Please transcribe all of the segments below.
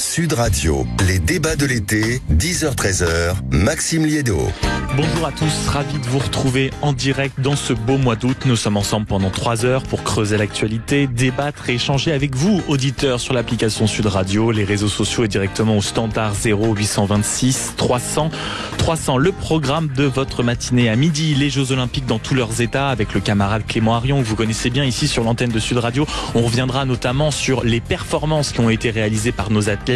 Sud Radio, les débats de l'été, 10h-13h, Maxime Liédo. Bonjour à tous, ravi de vous retrouver en direct dans ce beau mois d'août. Nous sommes ensemble pendant 3 heures pour creuser l'actualité, débattre et échanger avec vous, auditeurs, sur l'application Sud Radio, les réseaux sociaux et directement au standard 0826 300 300. Le programme de votre matinée à midi, les Jeux Olympiques dans tous leurs états avec le camarade Clément Arion, que vous connaissez bien ici sur l'antenne de Sud Radio. On reviendra notamment sur les performances qui ont été réalisées par nos athlètes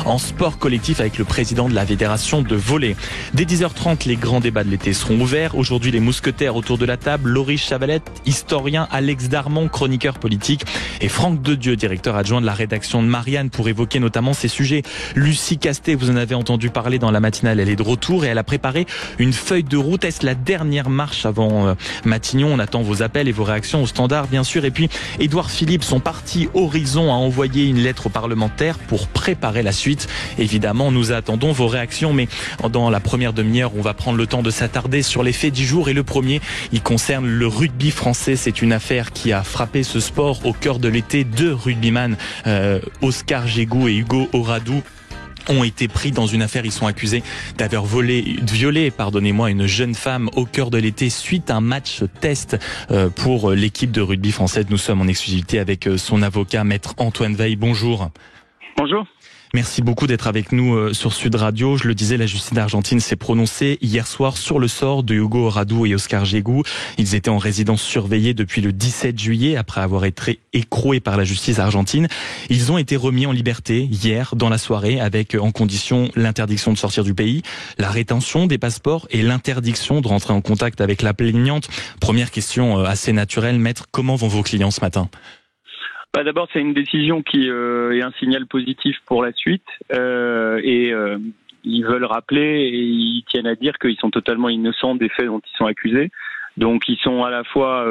en sport collectif avec le président de la Fédération de volley. Dès 10h30, les grands débats de l'été seront ouverts. Aujourd'hui, les mousquetaires autour de la table, Laurie Chavalette, historien, Alex Darmon, chroniqueur politique, et Franck Dedieu, directeur adjoint de la rédaction de Marianne, pour évoquer notamment ces sujets. Lucie Castet, vous en avez entendu parler dans la matinale, elle est de retour et elle a préparé une feuille de route. Est-ce la dernière marche avant Matignon? On attend vos appels et vos réactions au standard, bien sûr. Et puis, Édouard Philippe, son parti Horizon, a envoyé une lettre aux parlementaires pour préparer la suite. Évidemment, nous attendons vos réactions, mais dans la première demi-heure, on va prendre le temps de s'attarder sur les faits du jour. Et le premier, il concerne le rugby français. C'est une affaire qui a frappé ce sport au cœur de l'été. 2 rugbyman, Oscar Jégou et Hugo Oradou, ont été pris dans une affaire. Ils sont accusés d'avoir violé une jeune femme au cœur de l'été suite à un match test pour l'équipe de rugby française. Nous sommes en exclusivité avec son avocat, maître Antoine Veil. Bonjour. Bonjour. Merci beaucoup d'être avec nous sur Sud Radio. Je le disais, la justice d'Argentine s'est prononcée hier soir sur le sort de Hugo Oradou et Oscar Jégou. Ils étaient en résidence surveillée depuis le 17 juillet après avoir été écroués par la justice argentine. Ils ont été remis en liberté hier dans la soirée avec en condition l'interdiction de sortir du pays, la rétention des passeports et l'interdiction de rentrer en contact avec la plaignante. Première question assez naturelle, maître, comment vont vos clients ce matin ? D'abord, c'est une décision qui est un signal positif pour la suite et ils veulent rappeler et ils tiennent à dire qu'ils sont totalement innocents des faits dont ils sont accusés. Donc, ils sont à la fois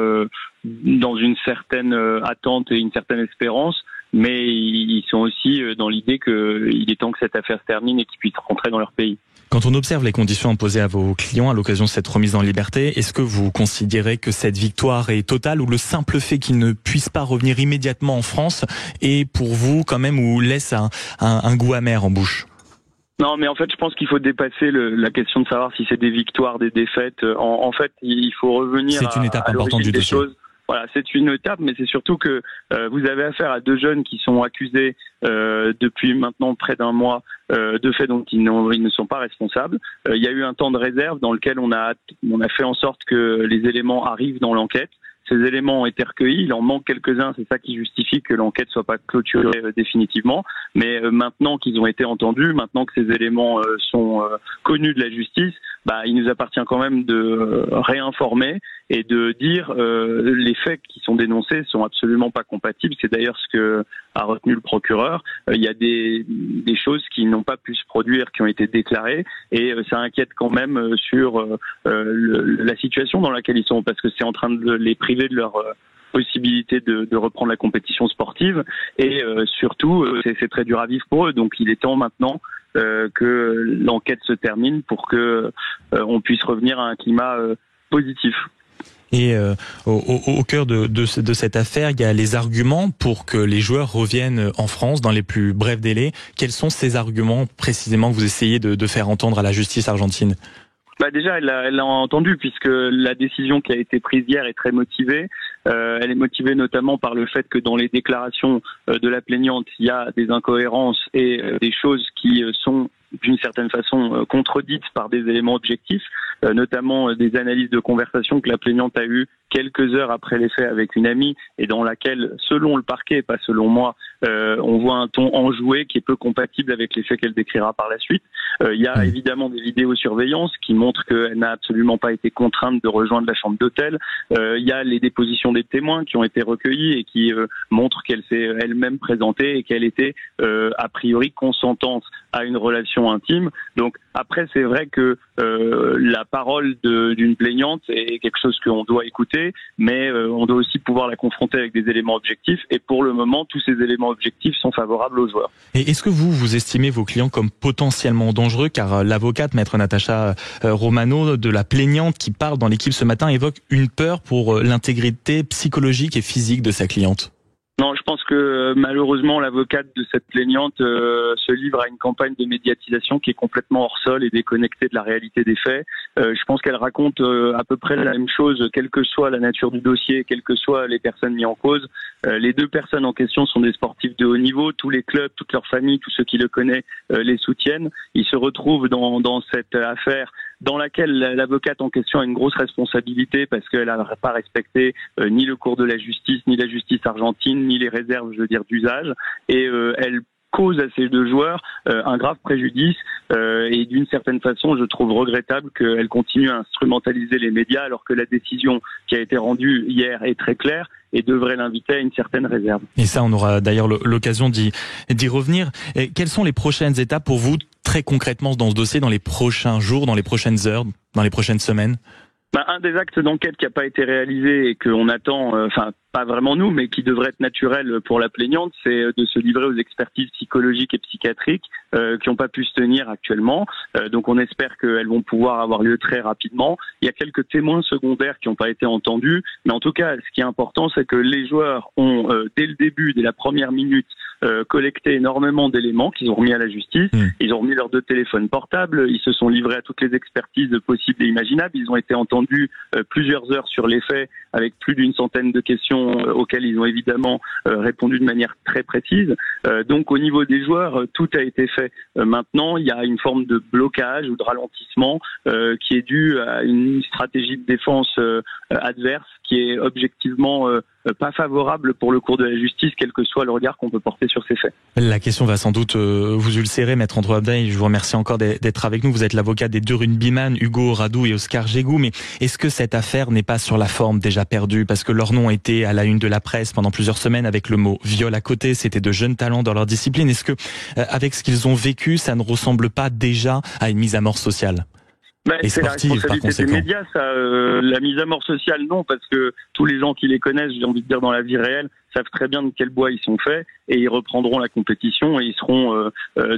dans une certaine attente et une certaine espérance, mais ils sont aussi dans l'idée qu'il est temps que cette affaire se termine et qu'ils puissent rentrer dans leur pays. Quand on observe les conditions imposées à vos clients à l'occasion de cette remise en liberté, est-ce que vous considérez que cette victoire est totale ou le simple fait qu'ils ne puissent pas revenir immédiatement en France est pour vous quand même ou laisse un goût amer en bouche ? Non, mais en fait, je pense qu'il faut dépasser la question de savoir si c'est des victoires, des défaites. En fait, il faut revenir c'est une étape importante du des dossier. Choses. Voilà, c'est une étape, mais c'est surtout que vous avez affaire à 2 jeunes qui sont accusés depuis maintenant près d'un mois de faits dont ils ne sont pas responsables. Il y a eu un temps de réserve dans lequel on a fait en sorte que les éléments arrivent dans l'enquête. Ces éléments ont été recueillis, il en manque quelques-uns, c'est ça qui justifie que l'enquête soit pas clôturée définitivement. Mais maintenant qu'ils ont été entendus, maintenant que ces éléments sont connus de la justice, il nous appartient quand même de réinformer et de dire les faits qui sont dénoncés sont absolument pas compatibles. C'est d'ailleurs ce que a retenu le procureur. Il y a des choses qui n'ont pas pu se produire, qui ont été déclarées, et ça inquiète quand même sur la situation dans laquelle ils sont, parce que c'est en train de les priver de leur possibilité de reprendre la compétition sportive, et surtout c'est très dur à vivre pour eux. Donc il est temps maintenant que l'enquête se termine pour que on puisse revenir à un climat positif. Et au cœur de cette affaire, il y a les arguments pour que les joueurs reviennent en France dans les plus brefs délais. Quels sont ces arguments précisément que vous essayez de faire entendre à la justice argentine ? Déjà, elle l'a entendu, puisque la décision qui a été prise hier est très motivée. Elle est motivée notamment par le fait que dans les déclarations de la plaignante, il y a des incohérences et des choses qui sont d'une certaine façon contredites par des éléments objectifs, notamment des analyses de conversation que la plaignante a eues quelques heures après les faits avec une amie, et dans laquelle, selon le parquet, pas selon moi, on voit un ton enjoué qui est peu compatible avec les faits qu'elle décrira par la suite. Il y a évidemment des vidéosurveillances qui montrent qu'elle n'a absolument pas été contrainte de rejoindre la chambre d'hôtel. Il y a les dépositions des témoins qui ont été recueillies et qui montrent qu'elle s'est elle-même présentée et qu'elle était a priori consentante à une relation intime. Donc après, c'est vrai que la parole d'une plaignante est quelque chose qu'on doit écouter, mais on doit aussi pouvoir la confronter avec des éléments objectifs, et pour le moment, tous ces éléments objectifs sont favorables aux joueurs. Et est-ce que vous estimez vos clients comme potentiellement dangereux, car l'avocate, maître Natacha Romano, de la plaignante qui parle dans l'équipe ce matin, évoque une peur pour l'intégrité psychologique et physique de sa cliente? Non, je pense que malheureusement l'avocate de cette plaignante se livre à une campagne de médiatisation qui est complètement hors sol et déconnectée de la réalité des faits. Je pense qu'elle raconte à peu près la même chose, quelle que soit la nature du dossier, quelles que soient les personnes mises en cause. Les deux personnes en question sont des sportifs de haut niveau. Tous les clubs, toute leur famille, tous ceux qui le connaissent les soutiennent. Ils se retrouvent dans cette affaire dans laquelle l'avocate en question a une grosse responsabilité parce qu'elle n'a pas respecté ni le cours de la justice, ni la justice argentine, ni les réserves, d'usage. Et elle cause à ces deux joueurs un grave préjudice et d'une certaine façon, je trouve regrettable qu'elle continue à instrumentaliser les médias alors que la décision qui a été rendue hier est très claire et devrait l'inviter à une certaine réserve. Et ça, on aura d'ailleurs l'occasion d'y revenir. Et quelles sont les prochaines étapes pour vous, très concrètement, dans ce dossier, dans les prochains jours, dans les prochaines heures, dans les prochaines semaines ? Un des actes d'enquête qui n'a pas été réalisé et qu'on attend, pas vraiment nous, mais qui devrait être naturel pour la plaignante, c'est de se livrer aux expertises psychologiques et psychiatriques qui n'ont pas pu se tenir actuellement. Donc on espère qu'elles vont pouvoir avoir lieu très rapidement. Il y a quelques témoins secondaires qui n'ont pas été entendus, mais en tout cas, ce qui est important, c'est que les joueurs ont, dès le début, dès la première minute, collecté énormément d'éléments qu'ils ont remis à la justice. Ils ont remis leurs 2 téléphones portables, ils se sont livrés à toutes les expertises possibles et imaginables. Ils ont été entendus plusieurs heures sur les faits avec plus d'une centaine de questions auxquelles ils ont évidemment répondu de manière très précise. Donc au niveau des joueurs, tout a été fait. Maintenant, il y a une forme de blocage ou de ralentissement qui est dû à une stratégie de défense adverse qui est objectivement pas favorable pour le cours de la justice, quel que soit le regard qu'on peut porter sur ces faits. La question va sans doute vous ulcérer, Maître Andrew Abday. Je vous remercie encore d'être avec nous. Vous êtes l'avocat des 2 rugbyman, Hugo Radou et Oscar Jégou. Mais est-ce que cette affaire n'est pas sur la forme déjà perdue? Parce que leur nom était à la une de la presse pendant plusieurs semaines avec le mot viol à côté. C'était de jeunes talents dans leur discipline. Est-ce que, avec ce qu'ils ont vécu, ça ne ressemble pas déjà à une mise à mort sociale? C'est la responsabilité des médias, ça. La mise à mort sociale, non, parce que tous les gens qui les connaissent, j'ai envie de dire dans la vie réelle, savent très bien de quel bois ils sont faits et ils reprendront la compétition et ils seront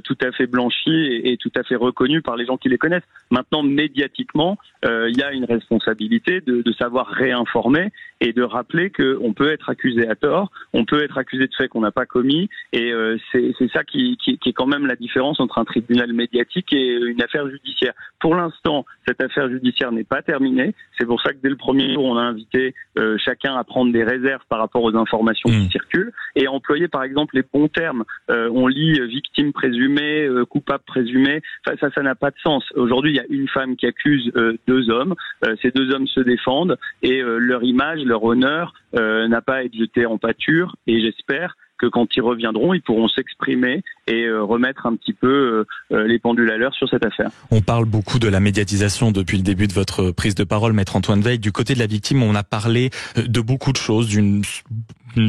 tout à fait blanchis et tout à fait reconnus par les gens qui les connaissent. Maintenant, médiatiquement, il y a une responsabilité de savoir réinformer et de rappeler qu'on peut être accusé à tort, on peut être accusé de faits qu'on n'a pas commis et c'est ça qui est quand même la différence entre un tribunal médiatique et une affaire judiciaire. Pour l'instant, cette affaire judiciaire n'est pas terminée. C'est pour ça que dès le premier jour, on a invité chacun à prendre des réserves par rapport aux informations qui circulent et employer par exemple les bons termes. On lit victime présumée, coupable présumé. Enfin, ça n'a pas de sens. Aujourd'hui, il y a une femme qui accuse 2 hommes. Ces 2 hommes se défendent et leur image, leur honneur n'a pas à être jeté en pâture. Et j'espère que quand ils reviendront, ils pourront s'exprimer et remettre un petit peu les pendules à l'heure sur cette affaire. On parle beaucoup de la médiatisation depuis le début de votre prise de parole, Maître Antoine Veil. Du côté de la victime, on a parlé de beaucoup de choses, d'une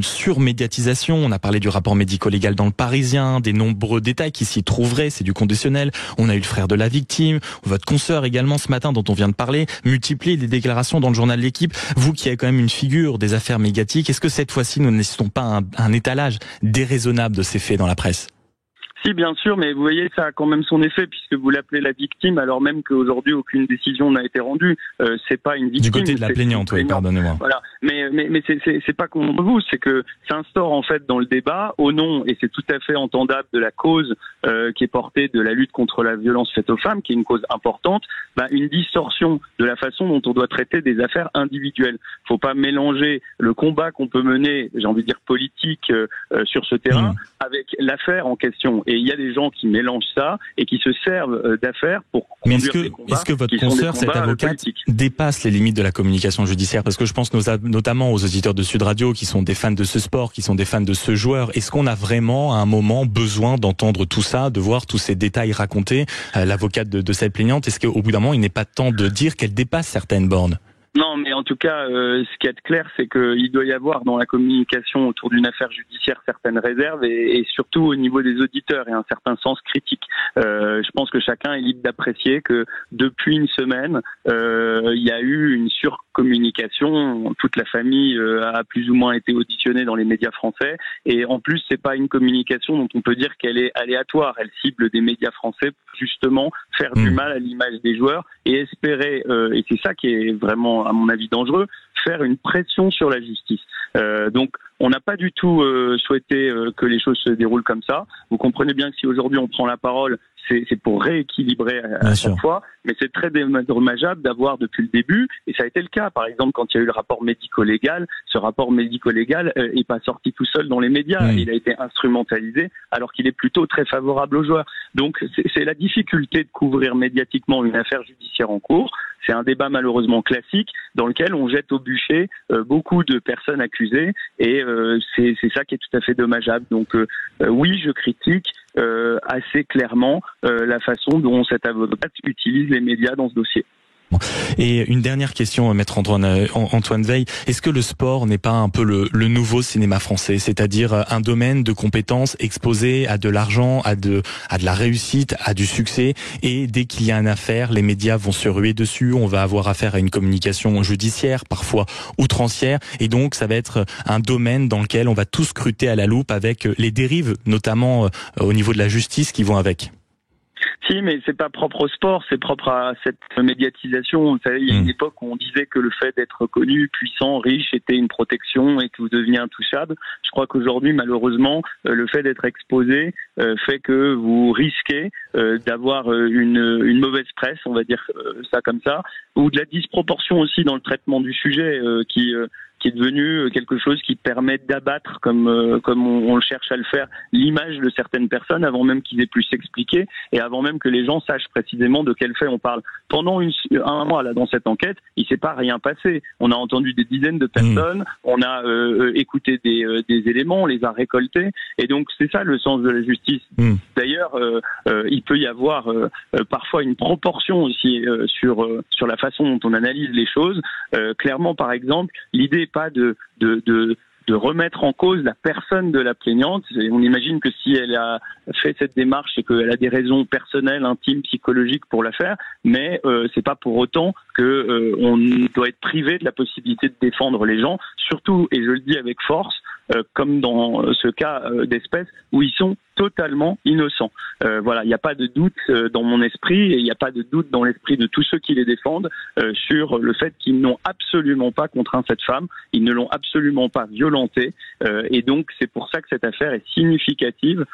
surmédiatisation. On a parlé du rapport médico-légal dans le Parisien, des nombreux détails qui s'y trouveraient, c'est du conditionnel. On a eu le frère de la victime, votre consoeur également ce matin dont on vient de parler, multiplier les déclarations dans le journal de L'Équipe. Vous qui êtes quand même une figure des affaires médiatiques, est-ce que cette fois-ci nous n'assistons pas à un étalage déraisonnable de ces faits dans la presse ? Si, bien sûr, mais vous voyez, ça a quand même son effet puisque vous l'appelez la victime alors même qu'aujourd'hui aucune décision n'a été rendue. C'est pas une victime. Du côté de la plaignante, oui, pardonnez-moi. Voilà, mais c'est pas contre vous, c'est que ça instaure en fait dans le débat au nom et c'est tout à fait entendable de la cause qui est portée de la lutte contre la violence faite aux femmes, qui est une cause importante, une distorsion de la façon dont on doit traiter des affaires individuelles. Faut pas mélanger le combat qu'on peut mener, j'ai envie de dire politique, sur ce terrain avec l'affaire en question. Et il y a des gens qui mélangent ça et qui se servent d'affaires pour conduire des combats. Est-ce que votre consoeur, cette avocate, dépasse les limites de la communication judiciaire? Parce que je pense notamment aux auditeurs de Sud Radio qui sont des fans de ce sport, qui sont des fans de ce joueur. Est-ce qu'on a vraiment à un moment besoin d'entendre tout ça, de voir tous ces détails racontés, l'avocate de cette plaignante? Est-ce qu'au bout d'un moment, il n'est pas temps de dire qu'elle dépasse certaines bornes? Non, mais en tout cas, ce qui est clair, c'est qu'il doit y avoir dans la communication autour d'une affaire judiciaire certaines réserves et surtout au niveau des auditeurs et un certain sens critique. Je pense que chacun est libre d'apprécier que depuis une semaine, il y a eu une surcommunication. Toute la famille a plus ou moins été auditionnée dans les médias français et en plus, c'est pas une communication dont on peut dire qu'elle est aléatoire. Elle cible des médias français pour justement faire du mal à l'image des joueurs et espérer, et c'est ça qui est vraiment à mon avis dangereux, faire une pression sur la justice. Donc On n'a pas du tout souhaité que les choses se déroulent comme ça. Vous comprenez bien que si aujourd'hui on prend la parole, c'est pour rééquilibrer à chaque fois, mais c'est très dommageable d'avoir depuis le début, et ça a été le cas, par exemple, quand il y a eu le rapport médico-légal, ce rapport médico-légal est pas sorti tout seul dans les médias, il a été instrumentalisé, alors qu'il est plutôt très favorable aux joueurs. Donc c'est la difficulté de couvrir médiatiquement une affaire judiciaire en cours. C'est un débat malheureusement classique dans lequel on jette au bûcher beaucoup de personnes accusées, et c'est ça qui est tout à fait dommageable. Donc oui, je critique assez clairement la façon dont cet avocat utilise les médias dans ce dossier. Et une dernière question, maître Antoine Veil. Est-ce que le sport n'est pas un peu le nouveau cinéma français, c'est-à-dire un domaine de compétences exposé à de l'argent, à de la réussite, à du succès, et dès qu'il y a une affaire, les médias vont se ruer dessus, on va avoir affaire à une communication judiciaire, parfois outrancière, et donc ça va être un domaine dans lequel on va tout scruter à la loupe avec les dérives, notamment au niveau de la justice, qui vont avec. Si, mais c'est pas propre au sport, c'est propre à cette médiatisation. Vous savez, il y a une époque où on disait que le fait d'être connu, puissant, riche était une protection et que vous deveniez intouchable. Je crois qu'aujourd'hui, malheureusement, le fait d'être exposé fait que vous risquez d'avoir une mauvaise presse, on va dire ça comme ça, ou de la disproportion aussi dans le traitement du sujet qui est devenu quelque chose qui permet d'abattre, comme on cherche à le faire, l'image de certaines personnes avant même qu'ils aient pu s'expliquer et avant même que les gens sachent précisément de quel fait on parle. Pendant un mois là dans cette enquête, il s'est pas rien passé. On a entendu des dizaines de personnes, on a écouté des éléments, on les a récoltés, et donc c'est ça le sens de la justice. D'ailleurs, il peut y avoir parfois une proportion aussi sur la façon dont on analyse les choses. Clairement, par exemple, l'idée n'est pas de remettre en cause la personne de la plaignante. On imagine que si elle a fait cette démarche, c'est qu'elle a des raisons personnelles, intimes, psychologiques pour la faire, mais c'est pas pour autant que on doit être privé de la possibilité de défendre les gens, surtout, et je le dis avec force, comme dans ce cas d'espèce où ils sont totalement innocents. Voilà, il n'y a pas de doute dans mon esprit, et il n'y a pas de doute dans l'esprit de tous ceux qui les défendent sur le fait qu'ils n'ont absolument pas contraint cette femme, ils ne l'ont absolument pas violentée, et donc c'est pour ça que cette affaire est significative,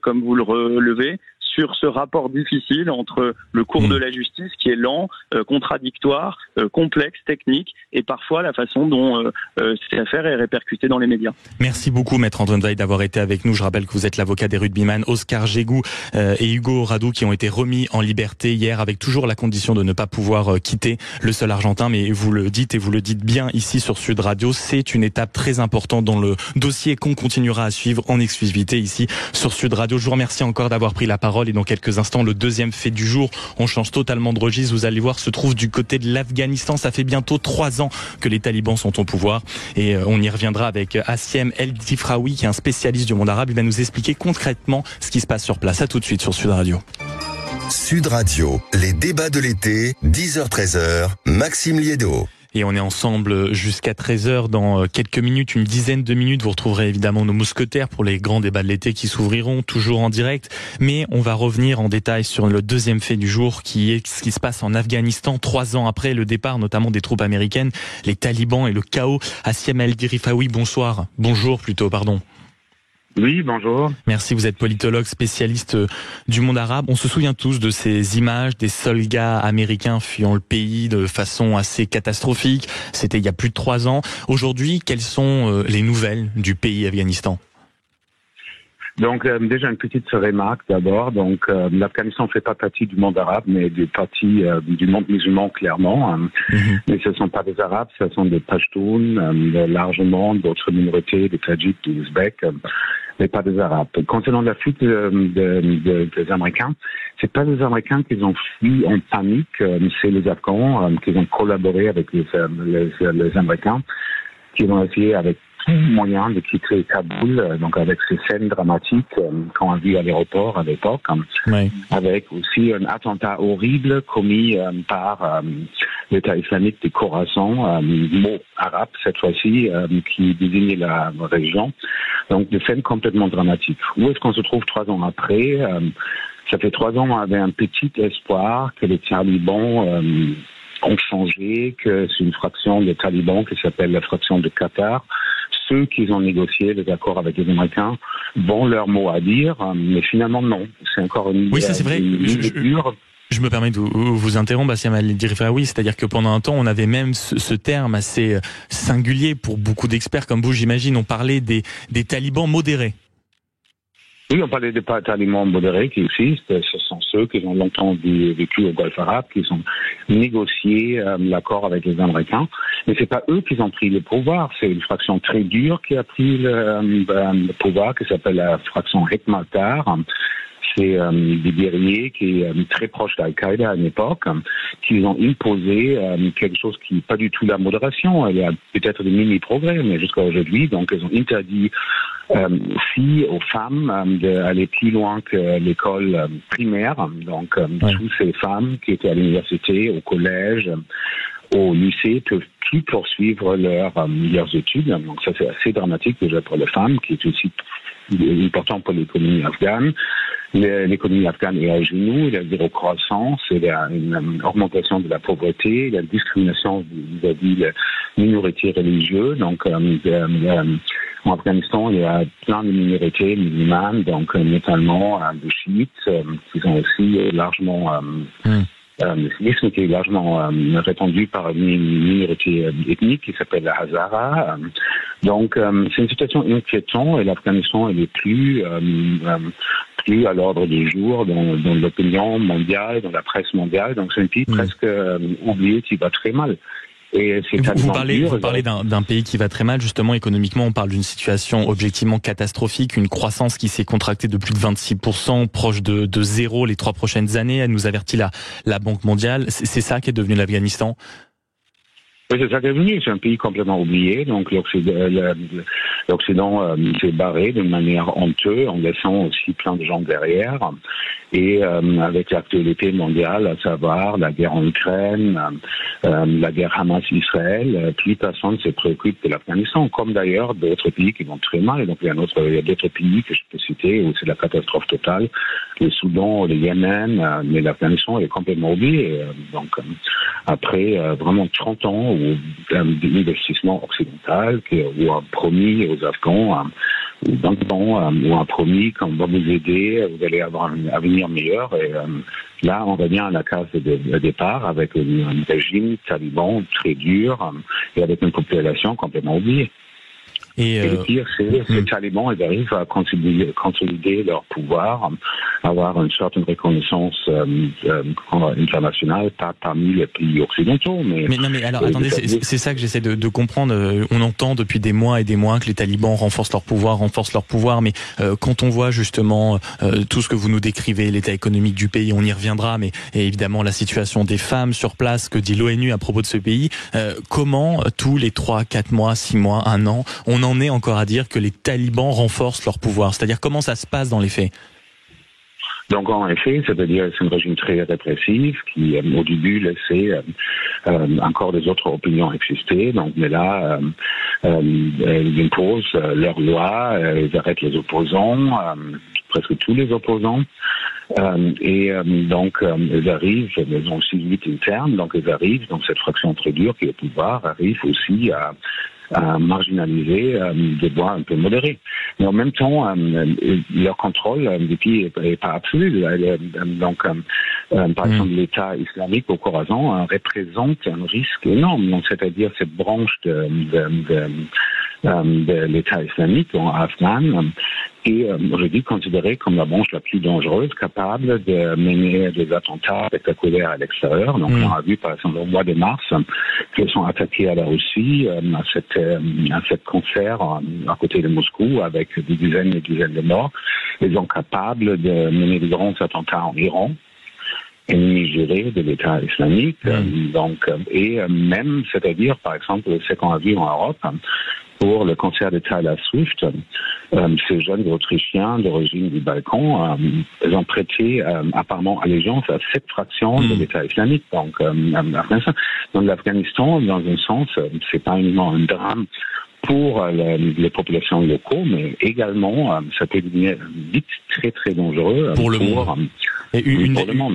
comme vous le relevez, sur ce rapport difficile entre le cours de la justice qui est lent, contradictoire, complexe, technique, et parfois la façon dont cette affaire est répercutée dans les médias. Merci beaucoup, maître Antoine Veil, d'avoir été avec nous. Je rappelle que vous êtes l'avocat des rugbyman Oscar Gégou et Hugo Radou, qui ont été remis en liberté hier, avec toujours la condition de ne pas pouvoir quitter le sol argentin. Mais vous le dites, et vous le dites bien ici sur Sud Radio, c'est une étape très importante dans le dossier qu'on continuera à suivre en exclusivité ici sur Sud Radio. Je vous remercie encore d'avoir pris la parole. Et dans quelques instants, le deuxième fait du jour, on change totalement de registre, vous allez voir, se trouve du côté de l'Afghanistan. Ça fait bientôt 3 ans que les talibans sont au pouvoir, et on y reviendra avec Assiem El-Difraoui, qui est un spécialiste du monde arabe. Il va nous expliquer concrètement ce qui se passe sur place. À tout de suite sur Sud Radio. Sud Radio, les débats de l'été, 10h-13h, Maxime Liédo. Et on est ensemble jusqu'à 13h dans quelques minutes, une dizaine de minutes. Vous retrouverez évidemment nos mousquetaires pour les grands débats de l'été qui s'ouvriront, toujours en direct. Mais on va revenir en détail sur le deuxième fait du jour, qui est ce qui se passe en Afghanistan, 3 ans après le départ notamment des troupes américaines, les talibans et le chaos. Assiem El-Difraoui, bonsoir. Bonjour plutôt, pardon. Oui, bonjour. Merci, vous êtes politologue, spécialiste du monde arabe. On se souvient tous de ces images des soldats américains fuyant le pays de façon assez catastrophique. C'était il y a plus de 3 ans. Aujourd'hui, quelles sont les nouvelles du pays Afghanistan ? Donc déjà une petite remarque d'abord. Donc l'Afghanistan ne fait pas partie du monde arabe, mais du monde musulman clairement. Mais ce ne sont pas des Arabes, ce sont des Pashtuns, largement d'autres minorités, des Tadjiks, des Ouzbeks, mais pas des Arabes. Concernant la fuite des Américains, c'est pas les Américains qui ont fui en panique, c'est les Afghans qui ont collaboré avec les Américains, qui ont essayé avec tout moyen de quitter Kaboul, donc avec ces scènes dramatiques qu'on a vues à l'aéroport à l'époque, avec aussi un attentat horrible commis par l'État islamique du Khorasan, mot arabe cette fois-ci, qui désigne la région. Donc des scènes complètement dramatiques. Où est-ce qu'on se trouve 3 ans après? Ça fait 3 ans, on avait un petit espoir que les talibans ont changé, que c'est une fraction des talibans qui s'appelle la fraction de Qatar ceux qui ont négocié les accords avec les Américains vont leur mot à dire, mais finalement non. C'est encore une oui, ça c'est vrai. Je me permets de vous interrompre, Bassem El-Dirifraoui, c'est-à-dire que pendant un temps, on avait même ce terme assez singulier pour beaucoup d'experts comme vous, j'imagine, on parlait des talibans modérés. Oui, on parlait des talibans modérés qui existent. Ce sont ceux qui ont longtemps vécu au Golfe arabe, qui ont négocié l'accord avec les Américains. Mais c'est pas eux qui ont pris le pouvoir. C'est une fraction très dure qui a pris le pouvoir, qui s'appelle la fraction Hekmatar. C'est des guerriers qui est très proche d'Al-Qaïda à l'époque, qui ont imposé quelque chose qui n'est pas du tout la modération. Il y a peut-être des mini-progrès, mais jusqu'à aujourd'hui, donc ils ont interdit aux femmes d'aller plus loin que l'école primaire. Donc toutes ces femmes qui étaient à l'université, au collège, au lycée peuvent plus poursuivre leurs études. Donc ça c'est assez dramatique déjà pour les femmes, qui est aussi important pour l'économie afghane. L'économie afghane est à genoux, il y a zéro croissance, il y a une augmentation de la pauvreté, il y a une discrimination vis-à-vis des minorités religieuses. Donc, en Afghanistan, il y a plein de minorités musulmanes, donc notamment des chiites, qui sont aussi largement le civisme qui est largement répandu par une minorité ethnique qui s'appelle la Hazara. Donc, c'est une situation inquiétante et l'Afghanistan est plus à l'ordre du jour dans l'opinion mondiale, dans la presse mondiale. Donc, c'est un pays presque oublié qui va très mal. Et vous parlez d'un pays qui va très mal, justement, économiquement. On parle d'une situation objectivement catastrophique, une croissance qui s'est contractée de plus de 26%, proche de zéro les 3 prochaines années. Elle nous avertit la Banque mondiale. C'est ça qui est devenu l'Afghanistan? Oui, c'est ça qui est devenu. C'est un pays complètement oublié. Donc l'Occident s'est barré d'une manière honteuse en laissant aussi plein de gens derrière. Et avec l'actualité mondiale, à savoir la guerre en Ukraine, la guerre Hamas-Israël, plus personne ne se préoccupe de l'Afghanistan, comme d'ailleurs d'autres pays qui vont très mal. Donc il y a d'autres pays que je peux citer où c'est la catastrophe totale. Le Soudan, le Yémen, mais l'Afghanistan est complètement oublié. Donc après vraiment 30 ans d'investissement occidental où a promis aux Afghans ou 20 ans où a promis qu'on va vous aider, vous allez avoir un avenir meilleur. Et là, on revient à la case de départ avec un régime taliban très dur et avec une population complètement oubliée. Et le pire, c'est que les talibans, ils arrivent à consolider leur pouvoir, avoir une certaine reconnaissance internationale, pas parmi les pays occidentaux. Mais alors, attendez, c'est ça que j'essaie de comprendre. On entend depuis des mois et des mois que les talibans renforcent leur pouvoir, mais quand on voit justement tout ce que vous nous décrivez, l'état économique du pays, on y reviendra, mais évidemment la situation des femmes sur place, que dit l'ONU à propos de ce pays, comment tous les 3, 4 mois, 6 mois, 1 an, on en est encore à dire que les talibans renforcent leur pouvoir? C'est-à-dire comment ça se passe dans les faits? Donc en effet, c'est-à-dire c'est un régime très répressif qui au début laissait encore des autres opinions exister. Donc mais là, ils imposent leurs lois, ils arrêtent les opposants, presque tous les opposants. Donc ils arrivent, ils ont aussi une lutte interne, donc ils arrivent, donc cette fraction très dure qui est au pouvoir arrive aussi à marginaliser des voix un peu modérées. Mais en même temps, leur contrôle du pays n'est pas absolu. Par exemple, l'État islamique au Khorasan représente un risque énorme. Donc, c'est-à-dire cette branche de l'État islamique en Afghan est aujourd'hui considérée comme la branche la plus dangereuse, capable de mener des attentats spectaculaires à l'extérieur. Donc on a vu par exemple au mois de mars qu'ils sont attaqués à la Russie, à cet concert à côté de Moscou avec des dizaines et des dizaines de morts. Ils sont capables de mener de grands attentats en Iran, ennemi juré de l'État islamique. Même, c'est-à-dire par exemple ce qu'on a vu en Europe, pour le concert de Taylor Swift, ces jeunes Autrichiens d'origine du Balkan, ils ont prêté apparemment allégeance à cette fraction de l'État islamique. Donc, l'Afghanistan, dans un sens, c'est pas uniquement un drame pour les populations locaux, mais également, ça peut devenir vite très très dangereux pour le monde. Et une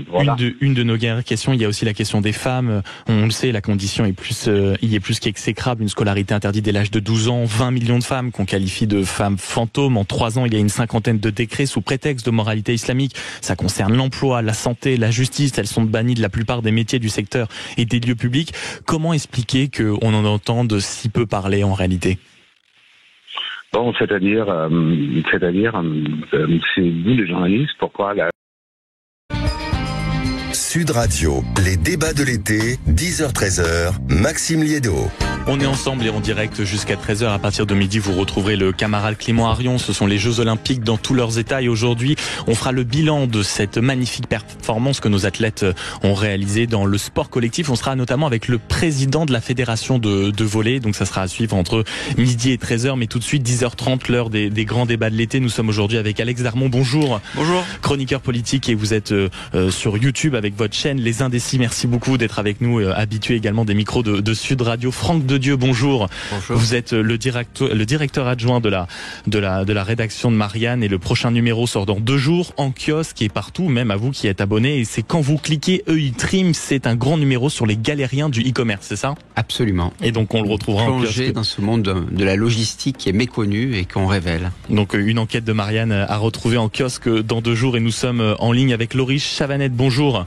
Voilà. une de nos dernières questions, il y a aussi la question des femmes. On le sait, la condition est plus qu'exécrable. Une scolarité interdite dès l'âge de 12 ans, 20 millions de femmes qu'on qualifie de femmes fantômes. En 3 ans, il y a une 50aine de décrets sous prétexte de moralité islamique. Ça concerne l'emploi, la santé, la justice. Elles sont bannies de la plupart des métiers du secteur et des lieux publics. Comment expliquer qu'on en entende si peu parler en réalité? Bon, c'est-à-dire, c'est vous les journalistes, pourquoi Sud Radio, les débats de l'été, 10h-13h, Maxime Liédo. On est ensemble et en direct jusqu'à 13h. À partir de midi, vous retrouverez le camarade Clément Arion. Ce sont les Jeux Olympiques dans tous leurs états. Et aujourd'hui, on fera le bilan de cette magnifique performance que nos athlètes ont réalisée dans le sport collectif. On sera notamment avec le président de la fédération de volley. Donc ça sera à suivre entre midi et 13h. Mais tout de suite, 10h30, l'heure des grands débats de l'été. Nous sommes aujourd'hui avec Alex Darmon. Bonjour. Bonjour. Chroniqueur politique et vous êtes sur YouTube avec votre chaîne Les Indécis. Merci beaucoup d'être avec nous, habitué également des micros de Sud Radio. Franck Dedieu, bonjour. Bonjour. Vous êtes le directeur adjoint de la rédaction de Marianne et le prochain numéro sort dans 2 jours en kiosque et partout, même à vous qui êtes abonné. Et c'est quand vous cliquez EI-Trim, c'est un grand numéro sur les galériens du e-commerce, c'est ça? Absolument. Et donc on le retrouvera en Plongé kiosque. dans ce monde de la logistique qui est méconnu et qu'on révèle. Donc une enquête de Marianne à retrouver en kiosque dans 2 jours et nous sommes en ligne avec Loris Chavanette. Bonjour.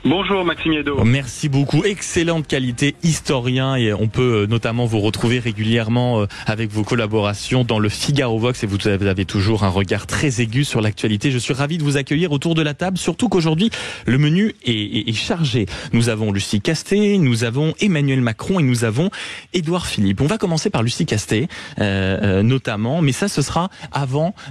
Bonjour Maxime Liédo. Merci beaucoup, excellente qualité, historien, et on peut notamment vous retrouver régulièrement avec vos collaborations dans le Figaro Vox et vous avez toujours un regard très aigu sur l'actualité. Je suis ravi de vous accueillir autour de la table, surtout qu'aujourd'hui le menu est chargé. Nous avons Lucie Castet, nous avons Emmanuel Macron et nous avons Édouard Philippe. On va commencer par Lucie Castet notamment, mais ça ce sera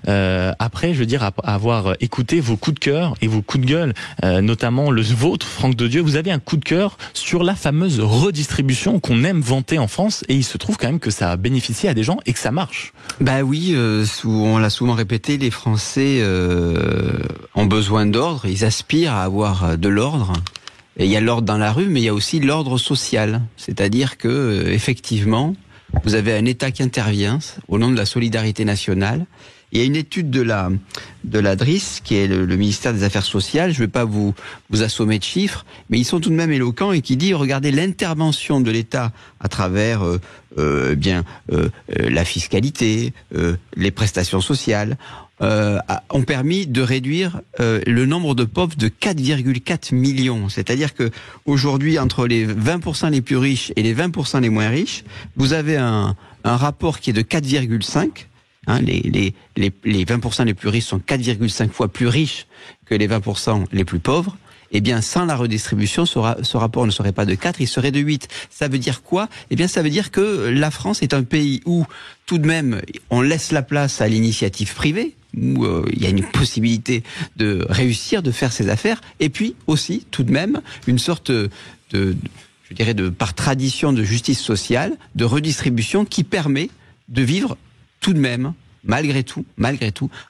après je veux dire avoir écouté vos coups de cœur et vos coups de gueule, notamment le vôtre, Franck Dedieu. Vous avez un coup de cœur sur la fameuse redistribution qu'on aime vanter en France et il se trouve quand même que ça a bénéficié à des gens et que ça marche. Bah oui, on l'a souvent répété, les Français ont besoin d'ordre, ils aspirent à avoir de l'ordre. Et il y a l'ordre dans la rue, mais il y a aussi l'ordre social. C'est-à-dire que effectivement, vous avez un État qui intervient au nom de la solidarité nationale. Il y a une étude de la DRIS, qui est le ministère des Affaires sociales. Je ne vais pas vous assommer de chiffres, mais ils sont tout de même éloquents et qui dit, regardez l'intervention de l'État à travers la fiscalité, les prestations sociales, ont permis de réduire le nombre de pauvres de 4,4 millions. C'est-à-dire que aujourd'hui, entre les 20% les plus riches et les 20% les moins riches, vous avez un rapport qui est de 4,5. Les 20% les plus riches sont 4,5 fois plus riches que les 20% les plus pauvres. Eh bien, sans la redistribution, ce rapport ne serait pas de 4, il serait de 8. Ça veut dire quoi? Eh bien, ça veut dire que la France est un pays où, tout de même, on laisse la place à l'initiative privée, où il y a une possibilité de réussir, de faire ses affaires, et puis aussi, tout de même, une sorte par tradition de justice sociale, de redistribution qui permet de vivre tout de même, malgré tout,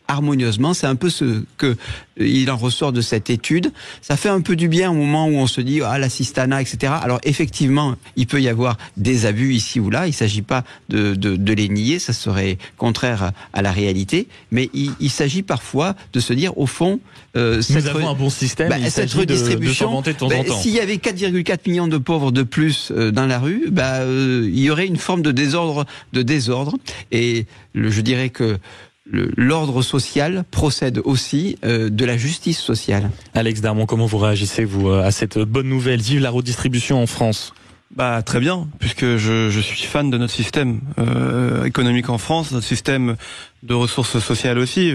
harmonieusement. C'est un peu ce que il en ressort de cette étude. Ça fait un peu du bien au moment où on se dit l'assistanat, etc. Alors effectivement, il peut y avoir des abus ici ou là. Il ne s'agit pas de les nier, ça serait contraire à la réalité. Mais il s'agit parfois de se dire au fond, nous avons un bon système. Il cette s'agit redistribution, de s'en vanter de temps en temps. S'il y avait 4,4 millions de pauvres de plus dans la rue, il y aurait une forme de désordre. Et je dirais que l'ordre social procède aussi de la justice sociale. Alex Darmon, comment vous réagissez, vous, à cette bonne nouvelle? Vive la redistribution en France. Très bien, puisque je suis fan de notre système économique en France, notre système de ressources sociales aussi.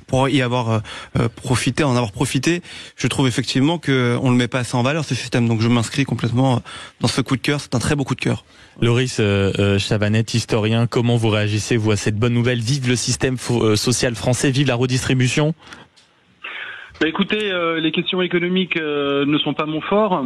Pour y avoir en avoir profité, je trouve effectivement que on le met pas assez en valeur, ce système. Donc je m'inscris complètement dans ce coup de cœur. C'est un très beau coup de cœur. Loris Chavanette, historien, comment vous réagissez, vous, à cette bonne nouvelle? Vive le système social français, vive la redistribution. Écoutez, les questions économiques ne sont pas mon fort,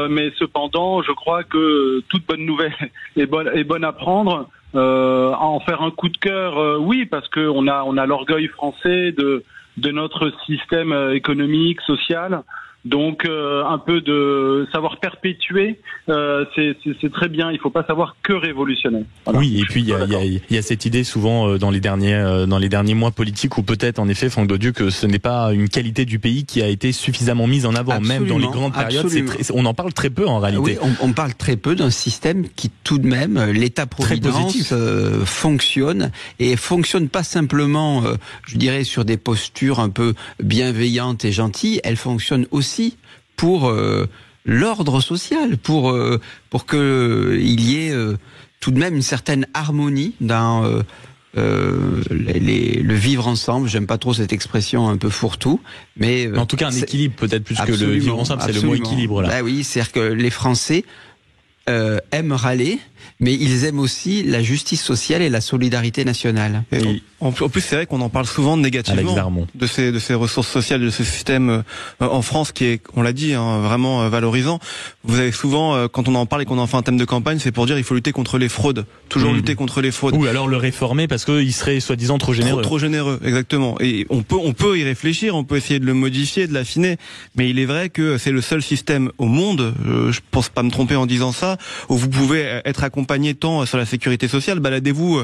mais cependant, je crois que toute bonne nouvelle est bonne à prendre. À en faire un coup de cœur, oui, parce que on a l'orgueil français de notre système économique, social. Donc un peu de savoir perpétuer, c'est très bien. Il faut pas savoir que révolutionner. Voilà. Oui, et puis il y a cette idée souvent dans les derniers mois politiques où peut-être en effet, Franck Daudieu, que ce n'est pas une qualité du pays qui a été suffisamment mise en avant. Absolument, même dans les grandes périodes, on en parle très peu en réalité. Oui, on parle très peu d'un système qui tout de même, l'État-providence, fonctionne, et fonctionne pas simplement, je dirais, sur des postures un peu bienveillantes et gentilles. Elle fonctionne aussi pour l'ordre social, pour que il y ait tout de même une certaine harmonie dans le vivre ensemble. J'aime pas trop cette expression un peu fourre-tout, mais en tout cas un équilibre peut-être plus que le vivre ensemble. C'est le mot équilibre là. Bah oui, c'est-à-dire que les Français aiment râler, mais ils aiment aussi la justice sociale et la solidarité nationale. Et en plus, c'est vrai qu'on en parle souvent négativement de ces ressources sociales, de ce système en France qui est, on l'a dit, vraiment valorisant. Vous avez souvent, quand on en parle et qu'on en fait un thème de campagne, c'est pour dire il faut lutter contre les fraudes, toujours lutter contre les fraudes. Ou alors le réformer parce qu'il serait soi-disant trop généreux. Trop généreux, exactement. Et on peut y réfléchir, on peut essayer de le modifier, de l'affiner, mais il est vrai que c'est le seul système au monde, je pense pas me tromper en disant ça, où vous pouvez être accompagné tant sur la sécurité sociale. Baladez-vous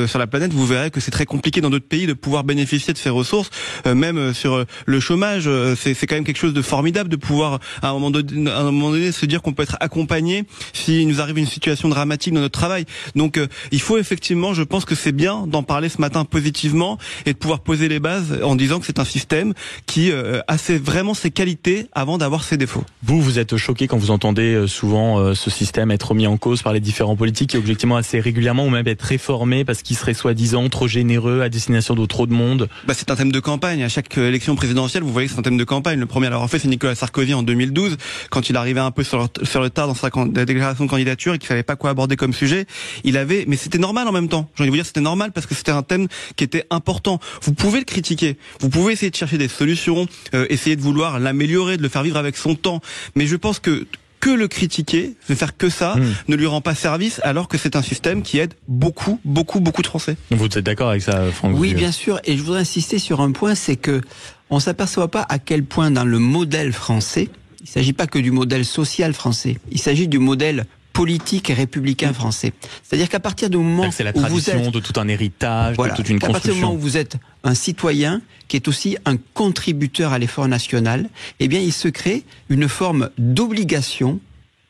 sur la planète, vous verrez que c'est très compliqué dans d'autres pays de pouvoir bénéficier de ces ressources. Même sur le chômage, c'est quand même quelque chose de formidable de pouvoir à un moment donné se dire qu'on peut être accompagné s'il nous arrive une situation dramatique dans notre travail. Donc il faut effectivement, je pense que c'est bien d'en parler ce matin positivement et de pouvoir poser les bases en disant que c'est un système qui a vraiment ses qualités avant d'avoir ses défauts. Vous êtes choqué quand vous entendez souvent ce système être mis en cause par les différents politiques et objectivement assez régulièrement, ou même être réformé parce qu'il serait soi-disant trop généreux à destination de trop de monde. C'est un thème de campagne. À chaque élection présidentielle, vous voyez que c'est un thème de campagne. Le premier à l'avoir fait, c'est Nicolas Sarkozy en 2012, quand il arrivait un peu sur le tard dans sa déclaration de candidature et qu'il savait pas quoi aborder comme sujet. Mais c'était normal en même temps. J'ai envie de vous dire, c'était normal parce que c'était un thème qui était important. Vous pouvez le critiquer, vous pouvez essayer de chercher des solutions, essayer de vouloir l'améliorer, de le faire vivre avec son temps. Mais je pense que le critiquer, ne faire que ça, ne lui rend pas service, alors que c'est un système qui aide beaucoup de Français. Vous êtes d'accord avec ça, Franck? Oui, bien sûr. Et je voudrais insister sur un point, c'est que on s'aperçoit pas à quel point dans le modèle français, il s'agit pas que du modèle social français, il s'agit du modèle politique et républicain français. C'est-à-dire qu'à partir du moment c'est la tradition de tout un héritage, de toute une construction. À partir du moment où vous êtes un citoyen qui est aussi un contributeur à l'effort national, eh bien il se crée une forme d'obligation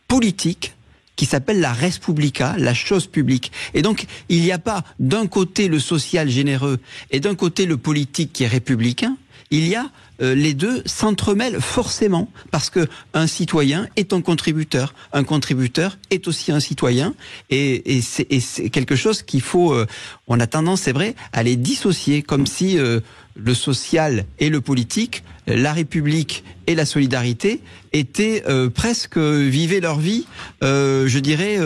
politique qui s'appelle la res publica, la chose publique. Et donc, il n'y a pas d'un côté le social généreux et d'un côté le politique qui est républicain. Il y a les deux s'entremêlent forcément parce que un citoyen est un contributeur est aussi un citoyen et c'est quelque chose qu'il faut. On a tendance, c'est vrai, à les dissocier comme si le social et le politique, la République et la solidarité étaient presque vivaient leur vie, je dirais.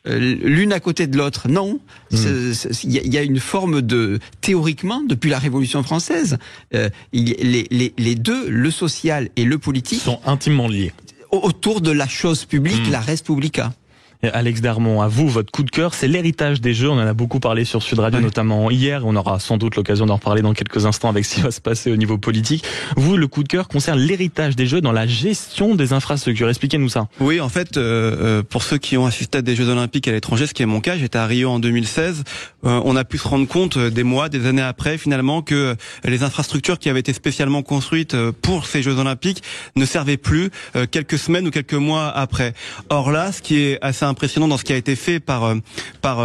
L'une à côté de l'autre. Non, il y a une forme de, théoriquement, depuis la Révolution française, les deux, le social et le politique, sont intimement liés autour de la chose publique, la res publica. Alex Darmon, à vous, votre coup de cœur, c'est l'héritage des Jeux. On en a beaucoup parlé sur Sud Radio, notamment hier. On aura sans doute l'occasion d'en reparler dans quelques instants avec ce qui va se passer au niveau politique. Vous, le coup de cœur concerne l'héritage des Jeux dans la gestion des infrastructures. Expliquez-nous ça. Oui, en fait, pour ceux qui ont assisté à des Jeux Olympiques à l'étranger, ce qui est mon cas, j'étais à Rio en 2016. On a pu se rendre compte des années après, finalement, que les infrastructures qui avaient été spécialement construites pour ces Jeux Olympiques ne servaient plus quelques semaines ou quelques mois après. Or là, ce qui est assez impressionnant dans ce qui a été fait par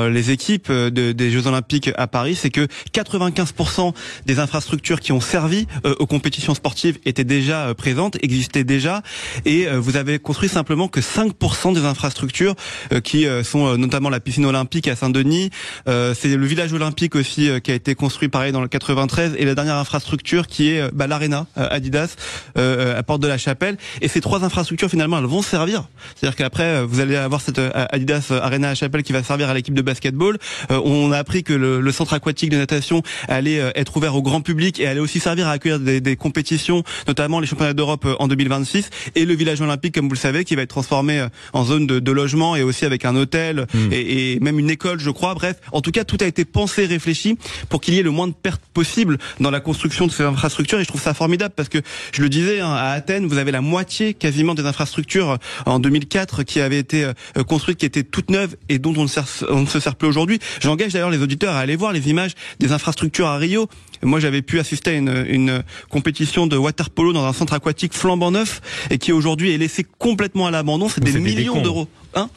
les équipes des Jeux Olympiques à Paris, c'est que 95% des infrastructures qui ont servi aux compétitions sportives étaient déjà présentes, existaient déjà, et vous avez construit simplement que 5% des infrastructures qui sont notamment la piscine olympique à Saint-Denis, c'est le village olympique aussi qui a été construit pareil dans le 93, et la dernière infrastructure qui est l'Arena Adidas à Porte de la Chapelle. Et ces trois infrastructures finalement elles vont servir, c'est-à-dire qu'après vous allez avoir cette Adidas Arena à Chapelle qui va servir à l'équipe de basketball. On a appris que le centre aquatique de natation allait être ouvert au grand public et allait aussi servir à accueillir des compétitions, notamment les championnats d'Europe en 2026, et le village olympique, comme vous le savez, qui va être transformé en zone de logement et aussi avec un hôtel et même une école, je crois. Bref, en tout cas, tout a été pensé, réfléchi pour qu'il y ait le moins de pertes possible dans la construction de ces infrastructures, et je trouve ça formidable parce que, je le disais, à Athènes, vous avez la moitié quasiment des infrastructures en 2004 qui avaient été construites, qui étaient toutes neuves et dont on ne se sert plus aujourd'hui. J'engage d'ailleurs les auditeurs à aller voir les images des infrastructures à Rio. Moi, j'avais pu assister à une compétition de water polo dans un centre aquatique flambant neuf et qui aujourd'hui est laissé complètement à l'abandon. C'est des millions d'euros.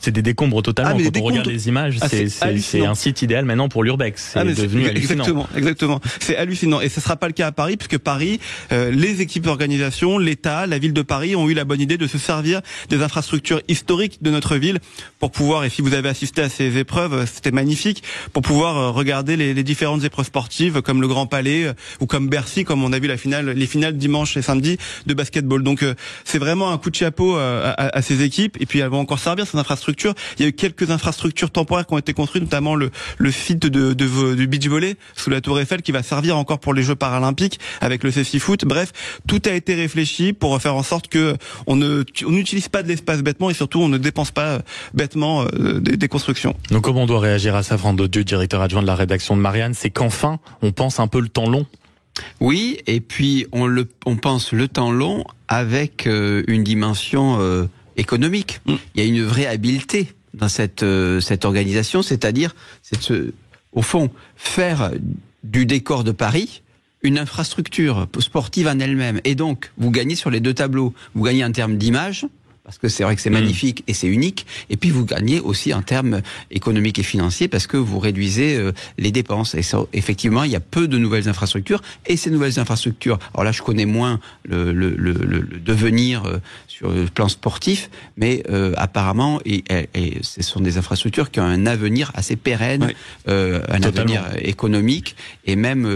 C'est des décombres totalement. Quand on regarde les images, c'est un site idéal maintenant pour l'urbex. C'est devenu hallucinant. Exactement. C'est hallucinant. Et ce sera pas le cas à Paris, puisque Paris, les équipes d'organisation, l'État, la ville de Paris ont eu la bonne idée de se servir des infrastructures historiques de notre ville pour pouvoir, et si vous avez assisté à ces épreuves, c'était magnifique, pour pouvoir regarder les différentes épreuves sportives comme le Grand Palais ou comme Bercy, comme on a vu les finales dimanche et samedi de basketball. Donc c'est vraiment un coup de chapeau à ces équipes, et puis elles vont encore servir ces infrastructures. Il y a eu quelques infrastructures temporaires qui ont été construites, notamment le site du beach volley sous la Tour Eiffel qui va servir encore pour les Jeux paralympiques avec le CC Foot. Bref, tout a été réfléchi pour faire en sorte que on n'utilise pas de l'espace bêtement, et surtout on ne dépense pas bêtement des constructions. Donc comment on doit réagir à ça, Franck Daudieu, directeur adjoint de la rédaction de Marianne? C'est qu'enfin on pense un peu le temps long. Oui, et puis on pense le temps long avec une dimension économique. Il y a une vraie habileté dans cette organisation, c'est-à-dire au fond faire du décor de Paris une infrastructure sportive en elle-même. Et donc vous gagnez sur les deux tableaux. Vous gagnez en termes d'image, parce que c'est vrai que c'est magnifique et c'est unique, et puis vous gagnez aussi en termes économiques et financiers parce que vous réduisez les dépenses. Et ça, effectivement, il y a peu de nouvelles infrastructures, et ces nouvelles infrastructures, alors là je connais moins le devenir sur le plan sportif, mais apparemment ce sont des infrastructures qui ont un avenir assez pérenne, un avenir économique et même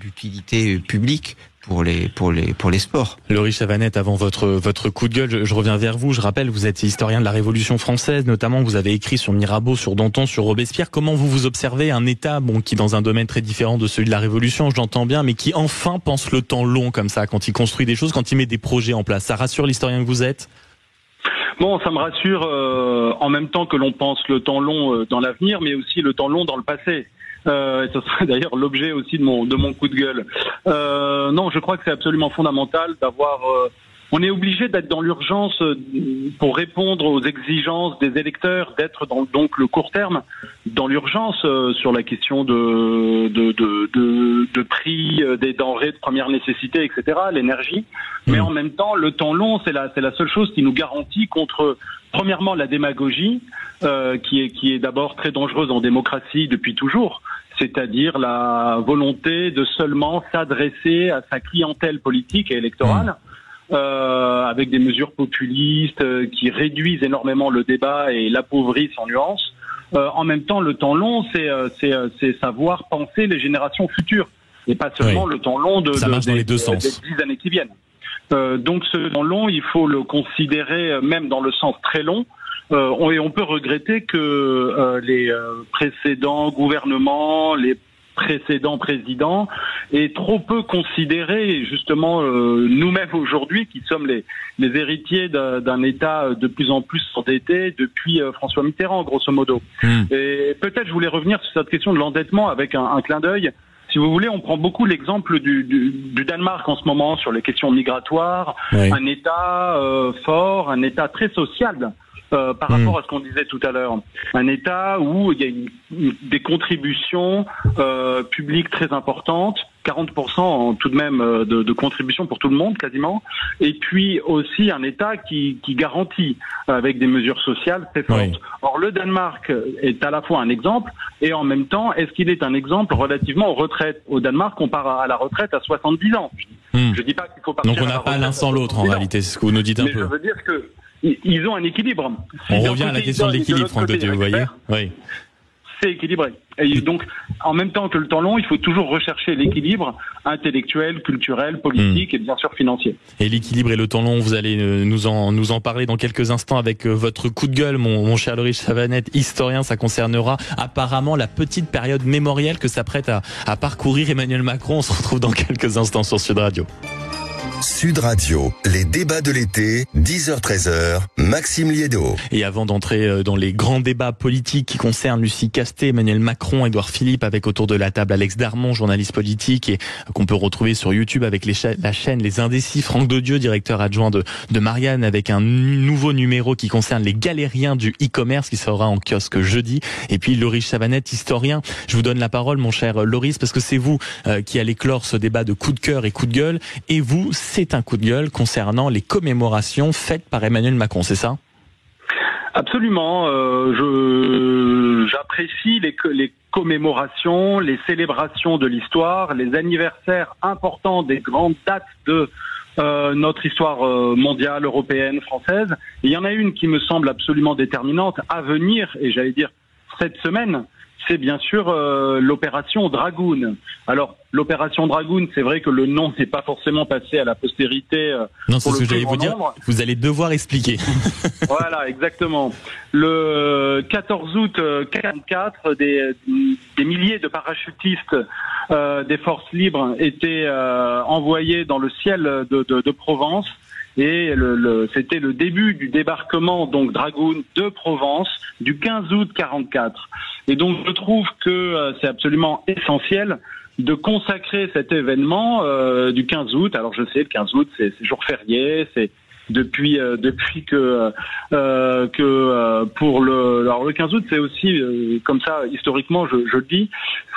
d'utilité publique pour les sports. Laurie Chavanette, avant votre coup de gueule, je reviens vers vous. Je rappelle, vous êtes historien de la Révolution française, notamment vous avez écrit sur Mirabeau, sur Danton, sur Robespierre. Comment vous observez un État qui dans un domaine très différent de celui de la Révolution, je l'entends bien, mais qui enfin pense le temps long comme ça, quand il construit des choses, quand il met des projets en place? Ça rassure l'historien que vous êtes? Bon, ça me rassure en même temps que l'on pense le temps long dans l'avenir, mais aussi le temps long dans le passé. Et ce serait d'ailleurs l'objet aussi de mon coup de gueule. Non, je crois que c'est absolument fondamental d'avoir... on est obligé d'être dans l'urgence pour répondre aux exigences des électeurs, d'être dans donc le court terme, dans l'urgence sur la question de prix des denrées de première nécessité, etc., l'énergie. Mais en même temps, le temps long, c'est la seule chose qui nous garantit contre, premièrement, la démagogie, qui est d'abord très dangereuse en démocratie depuis toujours, c'est-à-dire la volonté de seulement s'adresser à sa clientèle politique et électorale, avec des mesures populistes qui réduisent énormément le débat et l'appauvrissent en nuances. En même temps, le temps long, c'est savoir penser les générations futures, et pas seulement le temps long ça marche dans les deux sens. des 10 années qui viennent. Donc ce temps long, il faut le considérer même dans le sens très long. Et on peut regretter que les précédents gouvernements, les précédents présidents aient trop peu considéré justement nous-mêmes aujourd'hui, qui sommes les héritiers d'un État de plus en plus endetté depuis François Mitterrand, grosso modo. Et peut-être je voulais revenir sur cette question de l'endettement avec un clin d'œil. Si vous voulez, on prend beaucoup l'exemple du Danemark en ce moment sur les questions migratoires, un État fort, un État très social. Par rapport à ce qu'on disait tout à l'heure, un État où il y a des contributions publiques très importantes, 40% tout de même de contributions pour tout le monde quasiment, et puis aussi un État qui garantit avec des mesures sociales très fortes. Or le Danemark est à la fois un exemple et en même temps, est-ce qu'il est un exemple relativement aux retraites? Au Danemark, on part à la retraite à 70 ans. Je dis pas qu'il faut partir. Donc on n'a pas l'un sans l'autre en réalité, c'est ce que vous nous dites un peu. Mais je veux dire que ils ont un équilibre. On revient à la question de l'équilibre, Franck Daudieu, vous voyez. c'est équilibré. Et donc, en même temps que le temps long, il faut toujours rechercher l'équilibre intellectuel, culturel, politique et bien sûr financier. Et l'équilibre et le temps long, vous allez nous en parler dans quelques instants avec votre coup de gueule, mon cher Loris Chavanette, historien. Ça concernera apparemment la petite période mémorielle que s'apprête à parcourir Emmanuel Macron. On se retrouve dans quelques instants sur Sud Radio. Sud Radio, les débats de l'été, 10h-13h, Maxime Liédo. Et avant d'entrer dans les grands débats politiques qui concernent Lucie Castet, Emmanuel Macron, Édouard Philippe, avec autour de la table Alex Darmon, journaliste politique, et qu'on peut retrouver sur YouTube avec la chaîne Les Indécis, Franck Dedieu, directeur adjoint de Marianne, avec un nouveau numéro qui concerne les galériens du e-commerce qui sera en kiosque jeudi. Et puis Loris Chavanette, historien. Je vous donne la parole, mon cher Loris, parce que c'est vous qui allez clore ce débat de coup de cœur et coup de gueule. Et vous, c'est un coup de gueule concernant les commémorations faites par Emmanuel Macron, c'est ça ? Absolument. J'apprécie les commémorations, les célébrations de l'histoire, les anniversaires importants des grandes dates de notre histoire mondiale, européenne, française. Et il y en a une qui me semble absolument déterminante à venir, et j'allais dire cette semaine, c'est bien sûr l'opération Dragoon. Alors, l'opération Dragoon, c'est vrai que le nom n'est pas forcément passé à la postérité. Non, c'est ce que j'allais vous dire. Vous allez devoir expliquer. Voilà, exactement. Le 14 août 1944, des milliers de parachutistes des forces libres étaient envoyés dans le ciel de Provence. Et c'était le début du débarquement donc Dragoon de Provence du 15 août 44. Et donc je trouve que c'est absolument essentiel de consacrer cet événement du 15 août. Alors je sais, le 15 août c'est jour férié, c'est depuis que pour le 15 août c'est aussi comme ça historiquement je le dis,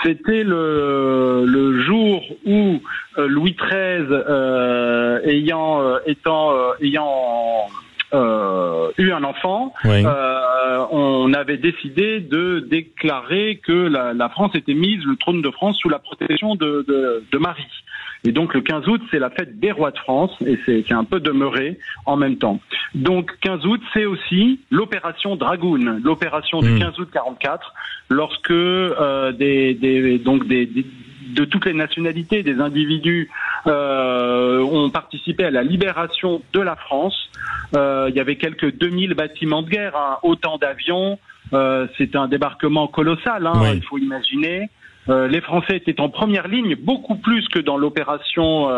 c'était le jour où Louis XIII ayant eu un enfant, oui. On avait décidé de déclarer que la France était mise, le trône de France, sous la protection de Marie. Et donc le 15 août, c'est la fête des rois de France, et c'est un peu demeuré en même temps. Donc 15 août, c'est aussi l'opération Dragoon, l'opération du 15 août 44, lorsque de toutes les nationalités, des individus ont participé à la libération de la France. Il y avait quelques 2000 bâtiments de guerre, autant d'avions. C'est un débarquement colossal, oui. Il faut imaginer. Les Français étaient en première ligne, beaucoup plus que dans l'opération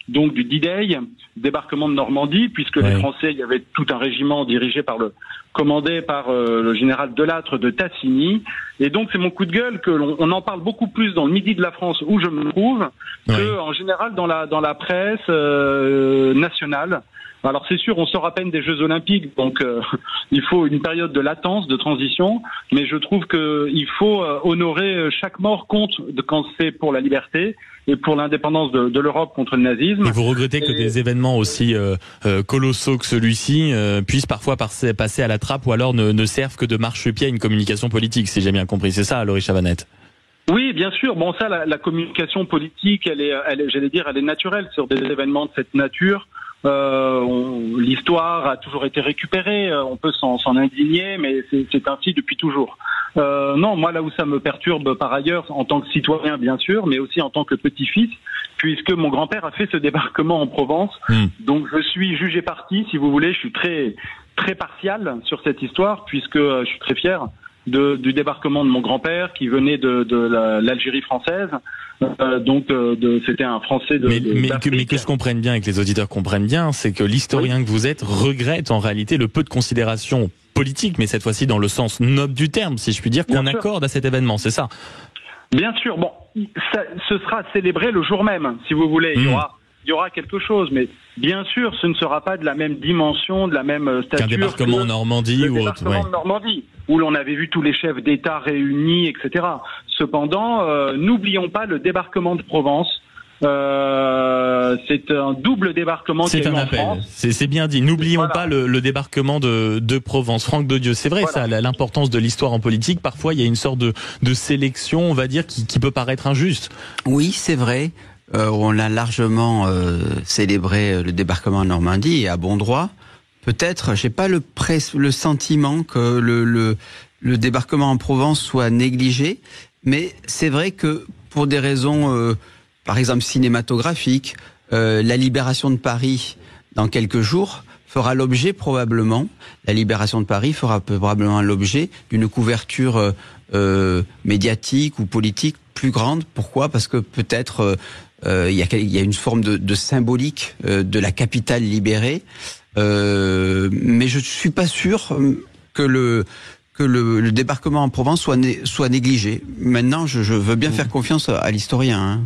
donc du D-Day, débarquement de Normandie, puisque les Français, il y avait tout un régiment commandé par le général Delattre de Tassigny. Et donc c'est mon coup de gueule que on en parle beaucoup plus dans le midi de la France où je me trouve que en général dans la presse nationale. Alors c'est sûr, on sort à peine des Jeux Olympiques, donc il faut une période de latence, de transition, mais je trouve qu'il faut honorer chaque mort compte quand c'est pour la liberté et pour l'indépendance de l'Europe contre le nazisme. Et vous regrettez que des événements aussi colossaux que celui-ci puissent parfois passer à la trappe ou alors ne servent que de marchepied à une communication politique, si j'ai bien compris. C'est ça, Loris Chavanette? Oui, bien sûr. Bon, ça, la communication politique, elle est naturelle sur des événements de cette nature. L'histoire a toujours été récupérée, on peut s'en indigner, mais c'est ainsi depuis toujours. Non, moi là où ça me perturbe par ailleurs, en tant que citoyen bien sûr, mais aussi en tant que petit-fils, puisque mon grand-père a fait ce débarquement en Provence, donc je suis jugé parti, si vous voulez, je suis très très partial sur cette histoire, puisque je suis très fier du débarquement de mon grand-père qui venait de l'Algérie française. C'était un Français mais que je comprenne bien et que les auditeurs comprennent bien, c'est que l'historien que vous êtes regrette en réalité le peu de considération politique, mais cette fois-ci dans le sens noble du terme, si je puis dire, qu'on accorde à cet événement, c'est ça? Bien sûr. Bon, ce sera célébré le jour même, si vous voulez. Il y aura quelque chose, mais bien sûr, ce ne sera pas de la même dimension, de la même stature. Qu'un débarquement en Normandie ou autre. De Normandie, où l'on avait vu tous les chefs d'État réunis, etc. Cependant, n'oublions pas le débarquement de Provence. C'est un double débarquement. C'est un appel. C'est bien dit. N'oublions pas le débarquement de Provence. Franck Dedieu, c'est vrai ça, l'importance de l'histoire en politique. Parfois, il y a une sorte de sélection, on va dire, qui peut paraître injuste. Oui, c'est vrai. On a largement célébré le débarquement en Normandie et à bon droit. Peut-être, j'ai pas le sentiment que le débarquement en Provence soit négligé, mais c'est vrai que pour des raisons, par exemple cinématographiques, la libération de Paris dans quelques jours fera l'objet probablement, l'objet d'une couverture médiatique ou politique plus grande. Pourquoi ? Parce que peut-être il y a une forme de symbolique de la capitale libérée, mais je suis pas sûr que le débarquement en Provence soit négligé. Maintenant, je veux bien faire confiance à l'historien.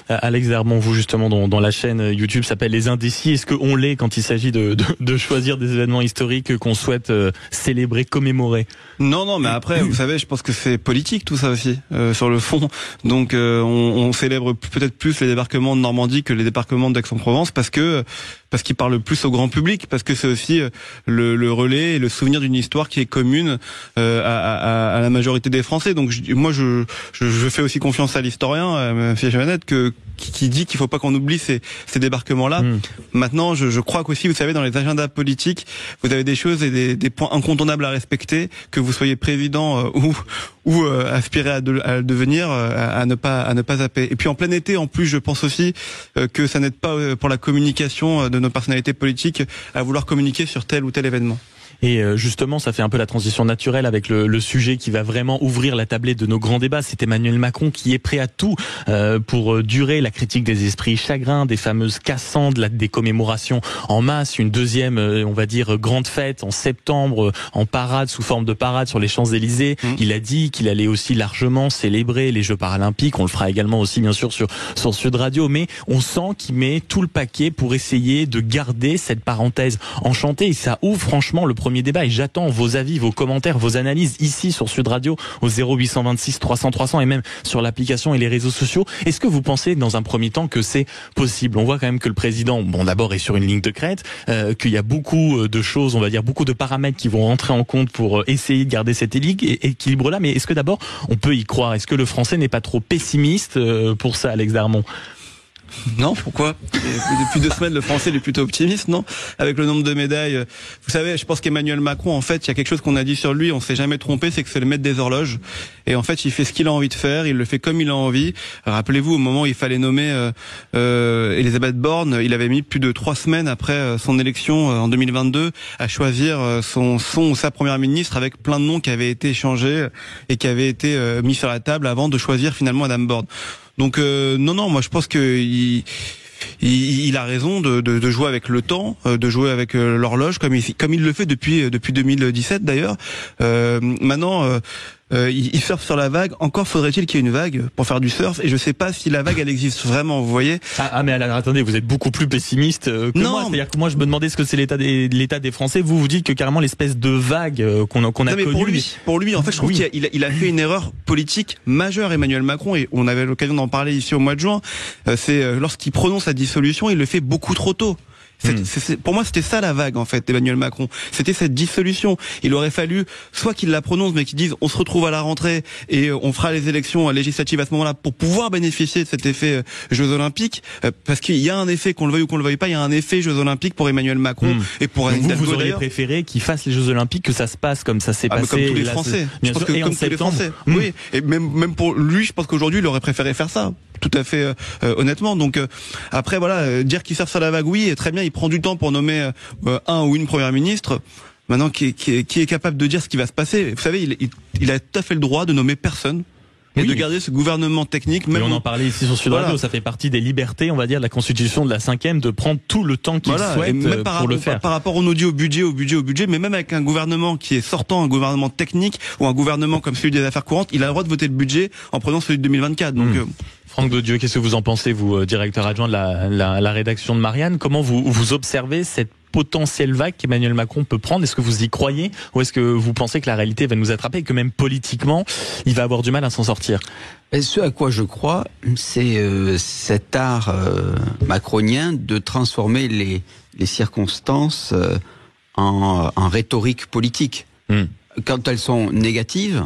Alex Darmon, vous justement dans la chaîne YouTube s'appelle Les Indécis. Est-ce qu'on l'est quand il s'agit de choisir des événements historiques qu'on souhaite célébrer, commémorer ? Non, mais après, vous savez, je pense que c'est politique tout ça aussi, sur le fond. Donc, on célèbre peut-être plus les débarquements de Normandie que les débarquements d'Aix-en-Provence parce qu'ils parlent plus au grand public, parce que c'est aussi le relais et le souvenir d'une histoire qui est commune à la majorité des Français. Donc moi je fais aussi confiance à l'historien Mathieu Jeannette qui dit qu'il faut pas qu'on oublie ces débarquements-là. Maintenant, je crois qu'aussi, vous savez, dans les agendas politiques, vous avez des choses et des points incontournables à respecter, que vous soyez président ou aspirer à le devenir, à ne pas zapper. Et puis en plein été, en plus, je pense aussi que ça n'aide pas pour la communication de nos personnalités politiques à vouloir communiquer sur tel ou tel événement. Et justement, ça fait un peu la transition naturelle avec le sujet qui va vraiment ouvrir la tablette de nos grands débats. C'est Emmanuel Macron qui est prêt à tout pour durer la critique des esprits chagrins, des fameuses cassandes, des commémorations en masse, une deuxième, on va dire, grande fête en septembre, en parade, sous forme de parade sur les Champs-Élysées. Il a dit qu'il allait aussi largement célébrer les Jeux paralympiques. On le fera également aussi, bien sûr, sur Sud Radio. Mais on sent qu'il met tout le paquet pour essayer de garder cette parenthèse enchantée. Et ça ouvre franchement le premier débat, et j'attends vos avis, vos commentaires, vos analyses ici sur Sud Radio au 0826 300 300 et même sur l'application et les réseaux sociaux. Est-ce que vous pensez dans un premier temps que c'est possible ? On voit quand même que le président, d'abord est sur une ligne de crête, qu'il y a beaucoup de choses, on va dire beaucoup de paramètres qui vont rentrer en compte pour essayer de garder cet équilibre-là. Mais est-ce que d'abord on peut y croire ? Est-ce que le Français n'est pas trop pessimiste pour ça, Alex Darmon ? Non, pourquoi ? Depuis 2 semaines, le Français est plutôt optimiste, non ? Avec le nombre de médailles. Vous savez, je pense qu'Emmanuel Macron, en fait, il y a quelque chose qu'on a dit sur lui, on s'est jamais trompé, c'est que c'est le maître des horloges. Et en fait, il fait ce qu'il a envie de faire, il le fait comme il a envie. Rappelez-vous, au moment où il fallait nommer Elisabeth Borne, il avait mis plus de 3 semaines après son élection en 2022 à choisir son ou sa première ministre avec plein de noms qui avaient été échangés et qui avaient été mis sur la table avant de choisir finalement Madame Borne. Donc non, moi je pense que il a raison de jouer avec le temps, de jouer avec l'horloge comme il le fait depuis 2017 d'ailleurs. Maintenant il surfe sur la vague. Encore faudrait-il qu'il y ait une vague pour faire du surf, et je sais pas si la vague elle existe vraiment, vous voyez. Mais alors, attendez, vous êtes beaucoup plus pessimiste que moi. C'est-à-dire que moi je me demandais ce que c'est l'état des Français. Vous dites que carrément l'espèce de vague qu'on a connue. Pour lui en fait je trouve qu'il a fait une erreur politique majeure, Emmanuel Macron, et on avait l'occasion d'en parler ici au mois de juin. C'est lorsqu'il prononce la dissolution, il le fait beaucoup trop tôt. Pour moi, c'était ça la vague, en fait, Emmanuel Macron. C'était cette dissolution. Il aurait fallu soit qu'il la prononce, mais qu'il dise on se retrouve à la rentrée et on fera les élections législatives à ce moment-là pour pouvoir bénéficier de cet effet Jeux Olympiques. Parce qu'il y a un effet, qu'on le veuille ou qu'on le veuille pas, il y a un effet Jeux Olympiques pour Emmanuel Macron et pour Anne Hidalgo. Vous auriez préféré qu'il fasse les Jeux Olympiques, que ça se passe comme ça s'est passé. Comme tous les Français. Je pense que comme tous les Français. Oui. Et même pour lui, je pense qu'aujourd'hui, il aurait préféré faire ça. Tout à fait honnêtement. Donc après voilà, dire qu'il surfe sur la vague, oui, et très bien, il prend du temps pour nommer un ou une première ministre. Maintenant, qui est capable de dire ce qui va se passer. Vous savez, il a tout à fait le droit de nommer personne. Et de garder ce gouvernement technique. Même on en parlait ici sur Sud Radio, ça fait partie des libertés, on va dire, de la Constitution de la 5e, de prendre tout le temps qu'il souhaite pour le faire. Par rapport, on nous dit au budget, mais même avec un gouvernement qui est sortant, un gouvernement technique, ou un gouvernement comme celui des affaires courantes, il a le droit de voter le budget en prenant celui de 2024. Donc, Franck Daudieu, qu'est-ce que vous en pensez, vous, directeur adjoint de la rédaction de Marianne ? Comment vous observez cette potentielle vague qu'Emmanuel Macron peut prendre ? Est-ce que vous y croyez, ou est-ce que vous pensez que la réalité va nous attraper et que même politiquement, il va avoir du mal à s'en sortir ? Ce à quoi je crois, c'est cet art macronien de transformer les circonstances en rhétorique politique. Quand elles sont négatives,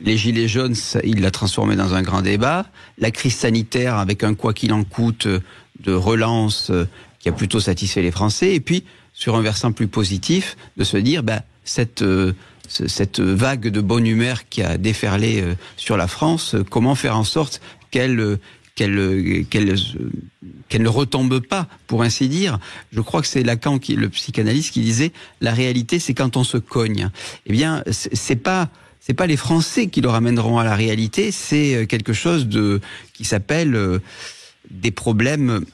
les gilets jaunes, il l'a transformé dans un grand débat. La crise sanitaire, avec un quoi qu'il en coûte de relance qui a plutôt satisfait les Français. Et puis, sur un versant plus positif, de se dire, cette cette vague de bonne humeur qui a déferlé sur la France, comment faire en sorte qu'elle ne retombe pas, pour ainsi dire. Je crois que c'est Lacan, le psychanalyste, qui disait « la réalité, c'est quand on se cogne ». Eh bien, c'est pas les Français qui le ramèneront à la réalité, c'est quelque chose qui s'appelle des problèmes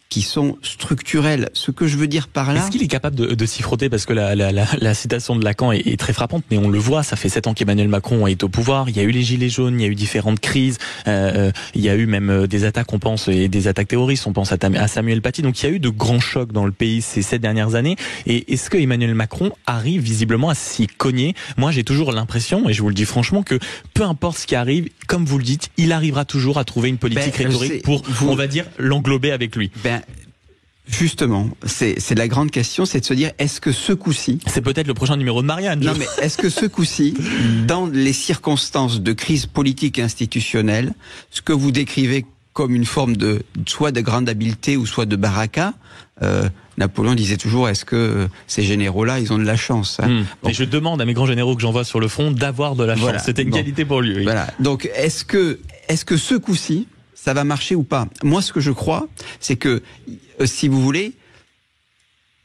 qui sont structurels. Ce que je veux dire par là... Est-ce qu'il est capable de s'y frotter? Parce que la citation de Lacan est très frappante, mais on le voit, ça fait 7 ans qu'Emmanuel Macron est au pouvoir, il y a eu les gilets jaunes, il y a eu différentes crises, il y a eu même des attaques, on pense, et des attaques terroristes, on pense à Samuel Paty, donc il y a eu de grands chocs dans le pays ces 7 dernières années, et est-ce que Emmanuel Macron arrive visiblement à s'y cogner? Moi j'ai toujours l'impression, et je vous le dis franchement, que peu importe ce qui arrive, comme vous le dites, il arrivera toujours à trouver une politique rhétorique pour, on va dire, l'englober avec lui. Justement, c'est la grande question, c'est de se dire, est-ce que ce coup-ci... C'est peut-être le prochain numéro de Marianne. Non, mais est-ce que ce coup-ci, dans les circonstances de crise politique et institutionnelle, ce que vous décrivez comme une forme soit de grande habileté ou soit de baraka, Napoléon disait toujours, est-ce que ces généraux-là, ils ont de la chance, hein? Et je demande à mes grands généraux que j'envoie sur le front d'avoir de la chance. C'était une qualité pour lui. Oui. Voilà. Donc, est-ce que ce coup-ci, ça va marcher ou pas? Moi, ce que je crois, c'est que, si vous voulez,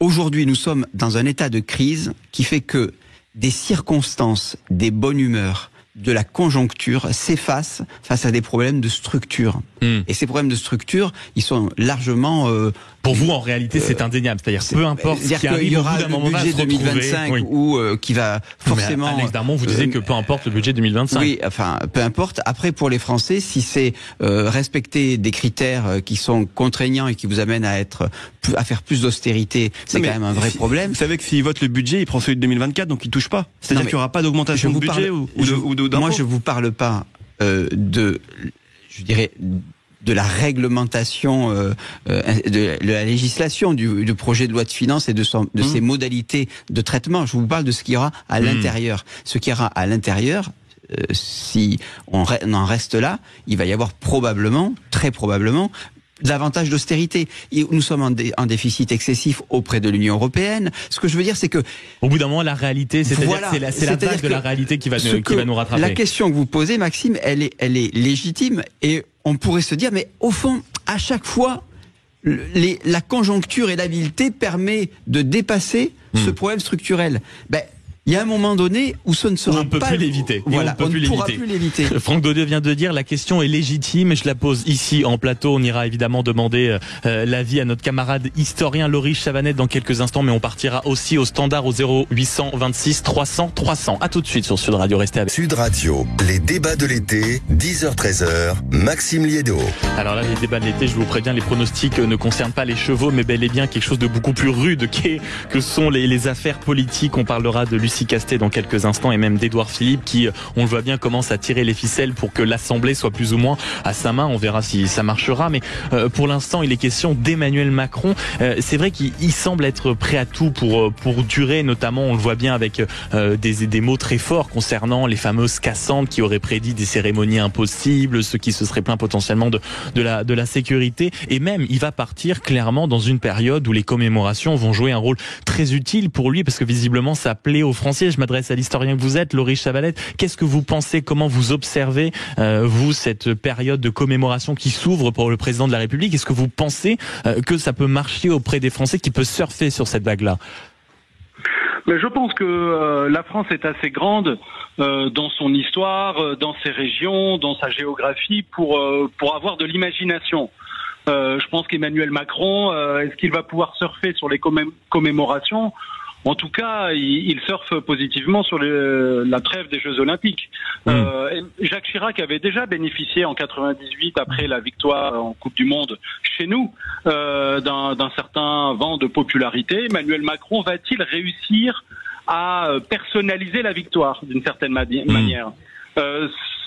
aujourd'hui, nous sommes dans un état de crise qui fait que des circonstances, des bonnes humeurs, de la conjoncture s'effacent face à des problèmes de structure. Et ces problèmes de structure, ils sont largement... Pour vous, en réalité, c'est indéniable. C'est-à-dire, peu importe ce qui arrive, il y aura au bout d'un moment, le budget 2025 ou qui va forcément... Mais Alex Darmon, vous disiez que peu importe le budget 2025. Oui, enfin, peu importe. Après, pour les Français, si c'est respecter des critères qui sont contraignants et qui vous amènent à faire plus d'austérité, c'est quand même un vrai problème. Vous savez que s'il vote le budget, il prend celui de 2024, donc il touche pas. C'est-à-dire qu'il n'y aura pas d'augmentation de budget ou d'impôt. Moi, je vous parle pas je dirais, de la réglementation, de la législation du projet de loi de finances et de ses modalités de traitement. Je vous parle de ce qu'il y aura à l'intérieur. Ce qu'il y aura à l'intérieur, si on en reste là, il va y avoir probablement, très probablement, davantage d'austérité. Nous sommes en déficit excessif auprès de l'Union européenne. Ce que je veux dire, c'est que... Au bout d'un moment, la réalité, c'est-à-dire c'est la vague de la réalité qui va nous rattraper. La question que vous posez, Maxime, elle est légitime, et on pourrait se dire, mais au fond, à chaque fois, la conjoncture et l'habileté permet de dépasser ce problème structurel. Il y a un moment donné où ce ne sera pas... On ne peut plus l'éviter. Voilà, on ne pourra plus l'éviter. Franck Daudet vient de dire, la question est légitime, je la pose ici en plateau. On ira évidemment demander l'avis à notre camarade historien Laurie Chavanette dans quelques instants, mais on partira aussi au standard au 0826 300 300. À tout de suite sur Sud Radio, restez avec Sud Radio, les débats de l'été, 10h-13h, Maxime Liédo. Alors là, les débats de l'été, je vous préviens, les pronostics ne concernent pas les chevaux, mais bel et bien quelque chose de beaucoup plus rude que sont les affaires politiques. On parlera de Lucie Castet dans quelques instants et même d'Édouard Philippe qui, on le voit bien, commence à tirer les ficelles pour que l'Assemblée soit plus ou moins à sa main. On verra si ça marchera, mais pour l'instant il est question d'Emmanuel Macron. C'est vrai qu'il semble être prêt à tout pour durer, notamment on le voit bien avec des mots très forts concernant les fameuses Cassantes qui auraient prédit des cérémonies impossibles, ceux qui se seraient plaints potentiellement de la sécurité, et même il va partir clairement dans une période où les commémorations vont jouer un rôle très utile pour lui, parce que visiblement ça plaît aux Français. Je m'adresse à l'historien que vous êtes, Laurie Chavanette. Qu'est-ce que vous pensez, comment vous observez, vous, cette période de commémoration qui s'ouvre pour le président de la République? Est-ce que vous pensez que ça peut marcher auprès des Français, qui peut surfer sur cette vague-là? Mais je pense que la France est assez grande dans son histoire, dans ses régions, dans sa géographie, pour avoir de l'imagination. Je pense qu'Emmanuel Macron, est-ce qu'il va pouvoir surfer sur les commémorations? En tout cas, il surfe positivement sur la trêve des Jeux Olympiques. Jacques Chirac avait déjà bénéficié en 98, après la victoire en Coupe du Monde chez nous, d'un certain vent de popularité. Emmanuel Macron va-t-il réussir à personnaliser la victoire d'une certaine manière?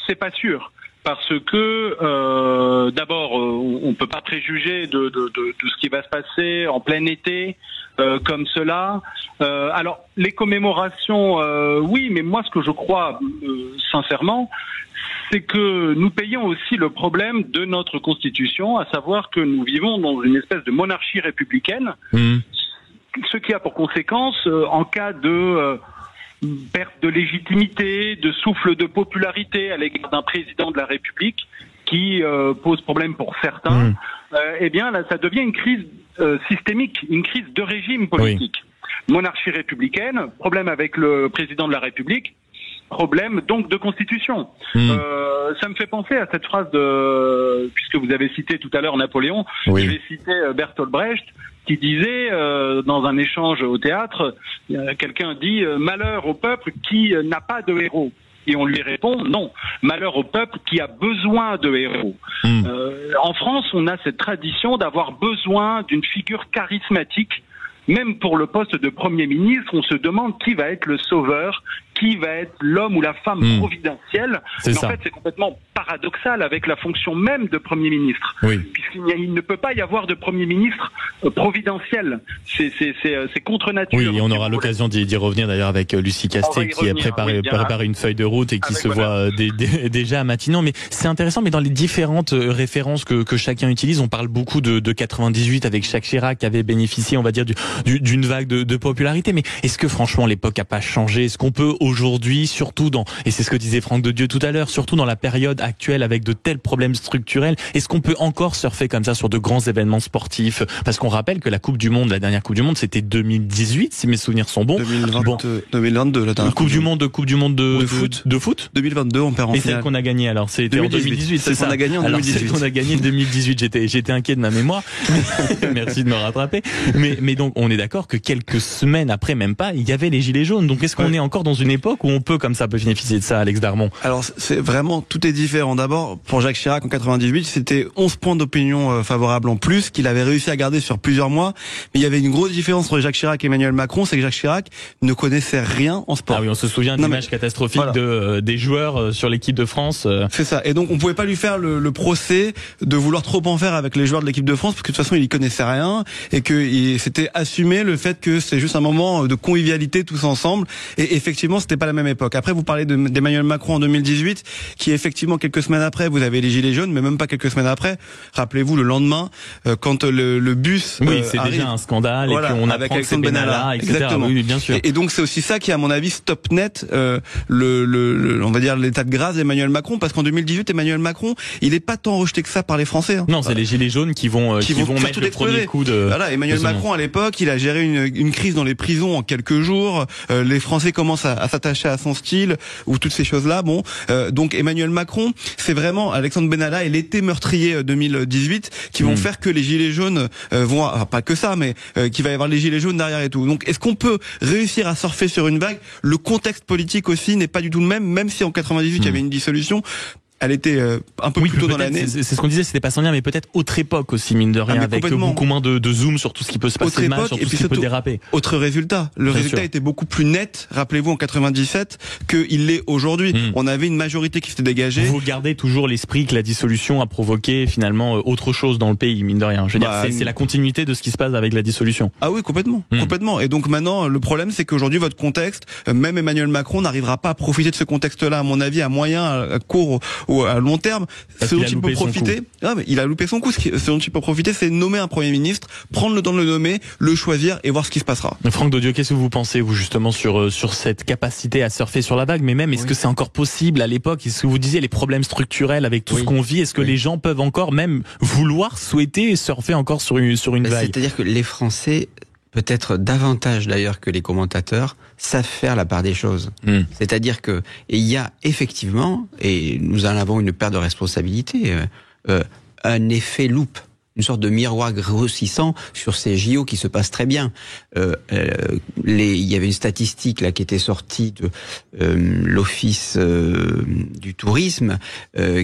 C'est pas sûr. Parce que d'abord, on peut pas préjuger de ce qui va se passer en plein été comme cela. Alors les commémorations, oui, mais moi ce que je crois sincèrement, c'est que nous payons aussi le problème de notre Constitution, à savoir que nous vivons dans une espèce de monarchie républicaine, ce qui a pour conséquence, en cas de perte de légitimité, de souffle de popularité à l'égard d'un président de la République qui pose problème pour certains, eh bien là, ça devient une crise systémique, une crise de régime politique. Monarchie républicaine, problème avec le président de la République, problème donc de constitution. Ça me fait penser à cette phrase puisque vous avez cité tout à l'heure Napoléon, je vais citer Bertolt Brecht, qui disait dans un échange au théâtre, quelqu'un dit « Malheur au peuple qui n'a pas de héros ». Et on lui répond « Non, malheur au peuple qui a besoin de héros ». En France, on a cette tradition d'avoir besoin d'une figure charismatique. Même pour le poste de Premier ministre, on se demande qui va être le sauveur, qui va être l'homme ou la femme providentielle. Mais en fait, c'est complètement paradoxal avec la fonction même de Premier ministre. Puisqu'il ne peut pas y avoir de Premier ministre providentiel. C'est contre nature. Oui, et on aura l'occasion d'y revenir d'ailleurs avec Lucie Castet qui a préparé une feuille de route et qui se voit déjà à Matignon. Mais c'est intéressant, mais dans les différentes références que chacun utilise, on parle beaucoup de 98 avec Jacques Chirac qui avait bénéficié, on va dire, d'une vague de popularité. Mais est-ce que franchement l'époque a pas changé? Est-ce qu'on peut aujourd'hui, surtout et c'est ce que disait Franck de Dieu tout à l'heure, surtout dans la période actuelle avec de tels problèmes structurels, est-ce qu'on peut encore surfer comme ça sur de grands événements sportifs? Parce qu'on rappelle que la Coupe du Monde, la dernière Coupe du Monde, c'était 2018, si mes souvenirs sont bons. 2022, la dernière Coupe du Monde de foot. 2022, on perd en finale. Et celle qu'on a gagnée alors, c'était en 2018, c'est ça? On a gagné en 2018. Alors, celle qu'on a gagnée en 2018, j'étais inquiet de ma mémoire. Merci de me rattraper. Mais donc, on est d'accord que quelques semaines après, même pas, il y avait les gilets jaunes. Donc, est-ce qu'on est encore dans une époque où on peut, comme ça, bénéficier de ça, Alex Darmon? Alors, c'est vraiment, tout est différent. D'abord, pour Jacques Chirac, en 98, c'était 11 points d'opinion favorables en plus, qu'il avait réussi à garder sur plusieurs mois. Mais il y avait une grosse différence entre Jacques Chirac et Emmanuel Macron, c'est que Jacques Chirac ne connaissait rien en sport. Ah oui, on se souvient d'images catastrophiques des joueurs sur l'équipe de France. C'est ça. Et donc, on pouvait pas lui faire le procès de vouloir trop en faire avec les joueurs de l'équipe de France, parce que de toute façon, il y connaissait rien, et que c'était assumé le fait que c'est juste un moment de convivialité tous ensemble. Et effectivement, c'était pas la même époque. Après, vous parlez d'Emmanuel Macron en 2018, qui effectivement, quelques semaines après, vous avez les gilets jaunes, mais même pas quelques semaines après. Rappelez-vous, le lendemain, quand le bus c'est arrive, déjà un scandale, et qu'on apprend que c'est Benalla, etc. Exactement. Oui, bien sûr. Et donc, c'est aussi ça qui, à mon avis, stop net on va dire l'état de grâce d'Emmanuel Macron, parce qu'en 2018, Emmanuel Macron, il est pas tant rejeté que ça par les Français. Non, c'est les gilets jaunes qui vont mettre le premier coup de... Voilà, Emmanuel Macron, à l'époque, il a géré une crise dans les prisons en quelques jours. Les Français commencent à s'attacher à son style, ou toutes ces choses-là. Bon, donc Emmanuel Macron, c'est vraiment Alexandre Benalla et l'été meurtrier 2018 qui vont faire que les gilets jaunes vont, enfin, pas que ça, mais qu'il va y avoir les gilets jaunes derrière et tout. Donc, est-ce qu'on peut réussir à surfer sur une vague? Le contexte politique aussi n'est pas du tout le même si en 98 il y avait une dissolution. Elle était un peu plus tôt dans l'année. C'est ce qu'on disait, c'était pas sans lien, mais peut-être autre époque aussi, mine de rien, avec beaucoup moins de zoom sur tout ce qui peut se passer mal, sur tout ce qui peut déraper. Autre résultat. Le résultat était beaucoup plus net, rappelez-vous, en 97, qu'il l'est aujourd'hui. On avait une majorité qui s'était dégagée. Vous gardez toujours l'esprit que la dissolution a provoqué finalement autre chose dans le pays, mine de rien. Je veux dire, c'est la continuité de ce qui se passe avec la dissolution. Ah oui, complètement. Complètement. Et donc maintenant, le problème, c'est qu'aujourd'hui, votre contexte, même Emmanuel Macron n'arrivera pas à profiter de ce contexte-là, à mon avis, à moyen, à court ou à long terme. Ce dont il peut profiter, mais il a loupé son coup. Ce dont il peut profiter, c'est nommer un Premier ministre, prendre le temps de le nommer, le choisir et voir ce qui se passera. Franck de Dieu, qu'est-ce que vous pensez, vous, justement, sur cette capacité à surfer sur la vague? Mais même, est-ce que c'est encore possible à l'époque? Est-ce que vous disiez les problèmes structurels avec tout ce qu'on vit? Est-ce que les gens peuvent encore même vouloir, souhaiter surfer encore sur une vague? C'est-à-dire que les Français, peut-être davantage d'ailleurs que les commentateurs, savent faire la part des choses. C'est-à-dire que il y a effectivement, et nous en avons une part de responsabilité, un effet loupe, une sorte de miroir grossissant sur ces JO qui se passent très bien. Il y avait une statistique là qui était sortie de l'Office du tourisme